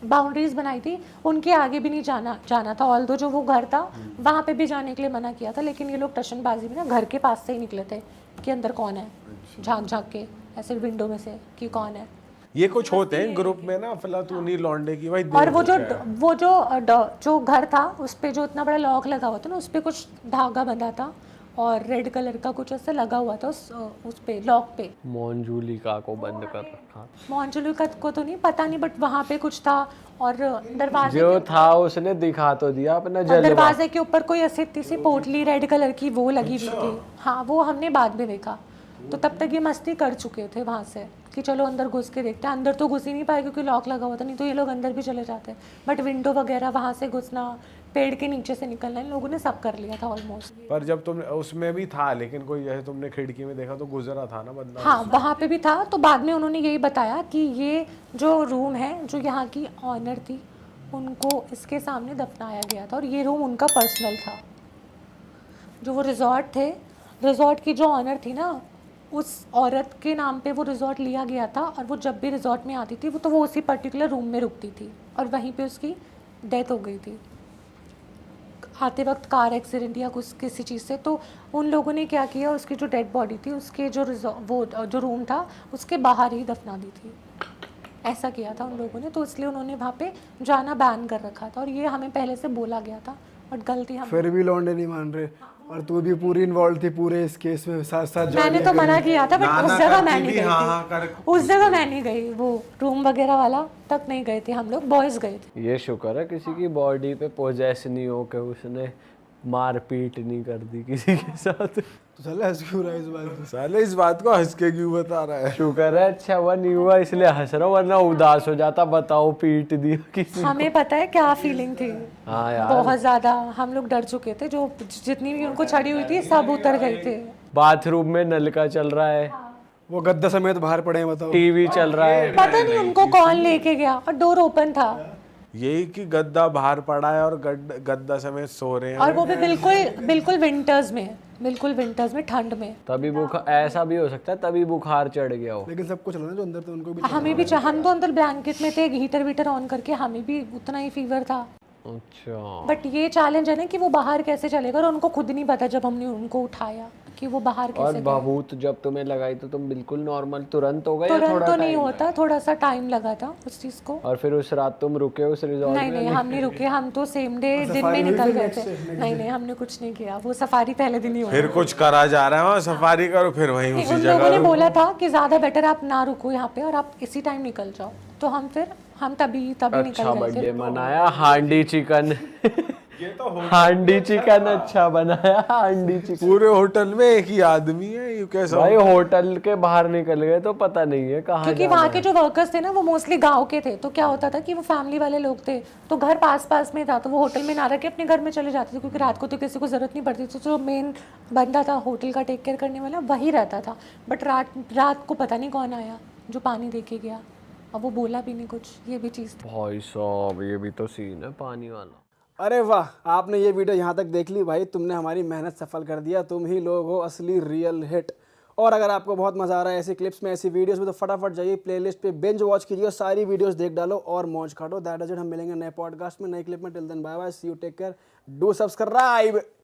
बाउंड्रीज बनाई थी उनके आगे भी नहीं जाना था। ऑल्दो जो वो घर था वहाँ पे भी जाने के लिए मना किया था, लेकिन ये लोग टशनबाजी में ना घर के पास से ही निकले थे कि अंदर कौन है, झांक के ऐसे विंडो में से कि कौन है। ये कुछ होते हैं ग्रुप में ना, फिलहाल तू नहीं लौंडे की भाई। और जो घर था उस पे जो इतना बड़ा लॉक लगा हुआ था ना, उस पे कुछ धागा बंधा था और रेड कलर का कुछ ऐसे लगा हुआ था उस पे लॉक पे। मोंजुलिका को बंद कर रखा। मोंजुलिका को तो नहीं पता नहीं, बट वहाँ पे कुछ था, और दरवाजे जो था उसने दिखा तो दिया अपना जलवा। दरवाजे के ऊपर कोई ऐसी सी पोटली रेड कलर की वो लगी हुई थी। हाँ, वो हमने बाद में देखा। तो तब तक ये मस्ती कर चुके थे वहाँ से कि चलो अंदर घुस के देखते हैं। अंदर तो घुस ही नहीं पाए क्योंकि लॉक लगा हुआ था, नहीं तो ये लोग अंदर भी चले जाते। बट विंडो वगैरह वहाँ से घुसना, पेड़ के नीचे से निकलना, इन लोगों ने सब कर लिया था ऑलमोस्ट। पर जब तुमने उसमें भी था, लेकिन कोई जैसे तुमने खिड़की में देखा तो गुजरा था ना बंदा। हाँ, वहाँ पे भी था। तो बाद में उन्होंने यही बताया कि ये जो रूम है, जो यहाँ की ऑनर थी, उनको इसके सामने दफनाया गया था, और ये रूम उनका पर्सनल था। जो वो रिजॉर्ट थे, रिजॉर्ट की जो ऑनर थी ना, उस औरत के नाम पे वो रिजॉर्ट लिया गया था, और वो जब भी रिजॉर्ट में आती थी वो उसी पर्टिकुलर रूम में रुकती थी, और वहीं पे उसकी डेथ हो गई थी। आते वक्त कार एक्सीडेंट या कुछ किसी चीज़ से, तो उन लोगों ने क्या किया, उसकी जो डेड बॉडी थी उसके वो जो रूम था उसके बाहर ही दफना दी थी। ऐसा किया था उन लोगों ने, तो इसलिए उन्होंने वहाँ पे जाना बैन कर रखा था और ये हमें पहले से बोला गया था, बट गलती हम फिर भी लौंडे नहीं मान रहे, और तू भी पूरी इन्वॉल्व थी पूरे इस केस में, साथ साथ मैंने तो मना किया था, बट उस जगह मैं नहीं हाँ, गई थी, उस जगह मैं नहीं गई, वो रूम वगैरह वाला तक नहीं गए थे हम लोग, बॉयज़ गए थे। ये शुक्र है किसी की बॉडी पे पोजेस नहीं हो के उसने मारपीट नहीं कर दी किसी के साथ। तो चल हंस क्यों रहा है इस बात पे? साले इस बात को हंस के क्यों बता रहा है? शुक्र है अच्छा हुआ नहीं हुआ इसलिए हंस रहा हूं, वरना उदास हो जाता, बताओ पीट दिया किसी। हमें पता है क्या फीलिंग थी, हाँ यार, बहुत ज़्यादा हम लोग डर चुके थे, जो जितनी भी उनको छड़ी हुई थी सब उतर गए थे। बाथरूम में नल का चल रहा है, वो गद्दा समेत बाहर पड़े हैं, बताओ। टीवी चल रहा है। पता नहीं उनको कौन लेके गया और डोर ओपन था, यही कि गद्दा बाहर पड़ा है और गद्दा समेत सो रहे हैं। और वो भी बिल्कुल विंटर्स में, बिल्कुल विंटर्स में, ठंड में। तभी बुखार, ऐसा भी हो सकता है तभी बुखार चढ़ गया हो। लेकिन सबको चला ना जो अंदर थे उनको भी। हमें भी हम तो अंदर ब्लैंकेट में थे, हीटर वीटर ऑन करके, हमें भी उतना ही फीवर था। अच्छा, बट ये चैलेंज है ना कि वो बाहर कैसे चलेगा, और उनको खुद नहीं पता जब हमने उनको उठाया कि वो बाहर और कैसे गए। भभूत जब तुम्हें लगाई तो तुम बिल्कुल नॉर्मल तुरंत हो गए या तुरंत थोड़ा तो नहीं टाइम? होता, थोड़ा सा टाइम लगा था उस चीज़ को। और फिर उस रात तुम रुके उस रिजॉर्ट नहीं नहीं, हम नहीं रुके, हम तो सेम डे दिन में निकल गए थे। नहीं नहीं, हमने कुछ नहीं किया, वो सफारी पहले दिन ही हुआ। फिर कुछ करा जा रहा है वहाँ, सफारी करो फिर वहीं नहीं, उसी उन लोगों जगह ने रुको। बोला था कि ज़्यादा बेटर आप ना रुको यहाँ पे और आप इसी टाइम निकल जाओ, तो हम तभी अच्छा निकल गए बर्थडे थे। मनाया, हांडी चिकन हांडी चिकन अच्छा बनाया, हांडी चिकन। पूरे होटल में एक ही आदमी है, ये कैसा? भाई होटल के बाहर निकल गए तो पता नहीं है कहाँ क्योंकि वहाँ के जो वर्कर्स थे ना वो मोस्टली गांव के थे, तो क्या होता था कि वो फैमिली वाले लोग थे, तो घर पास पास में था, तो वो होटल में ना रह के अपने घर में चले जाते थे, क्योंकि रात को तो किसी को ज़रूरत नहीं पड़ती, तो जो मेन बंदा था होटल का टेक केयर करने वाला वही रहता था। बट रात को पता नहीं कौन आया जो पानी दे के गया, अब वो बोला भी नहीं कुछ, ये भी चीज़ थी। भाई साहब ये भी तो सीन है पानी वाला। अरे वाह, आपने ये वीडियो यहाँ तक देख ली भाई, तुमने हमारी मेहनत सफल कर दिया, तुम ही लोग हो असली रियल हिट। और अगर आपको बहुत मज़ा आ रहा है ऐसी क्लिप्स में, ऐसी वीडियोस में, तो फटाफट जाइए प्लेलिस्ट पे बिंज वॉच कीजिए, सारी वीडियोस देख डालो और मौज काटो। दैट इज इट, हम मिलेंगे नए पॉडकास्ट में, नई क्लिप में। Till then bye bye, see you, take care, do subscribe.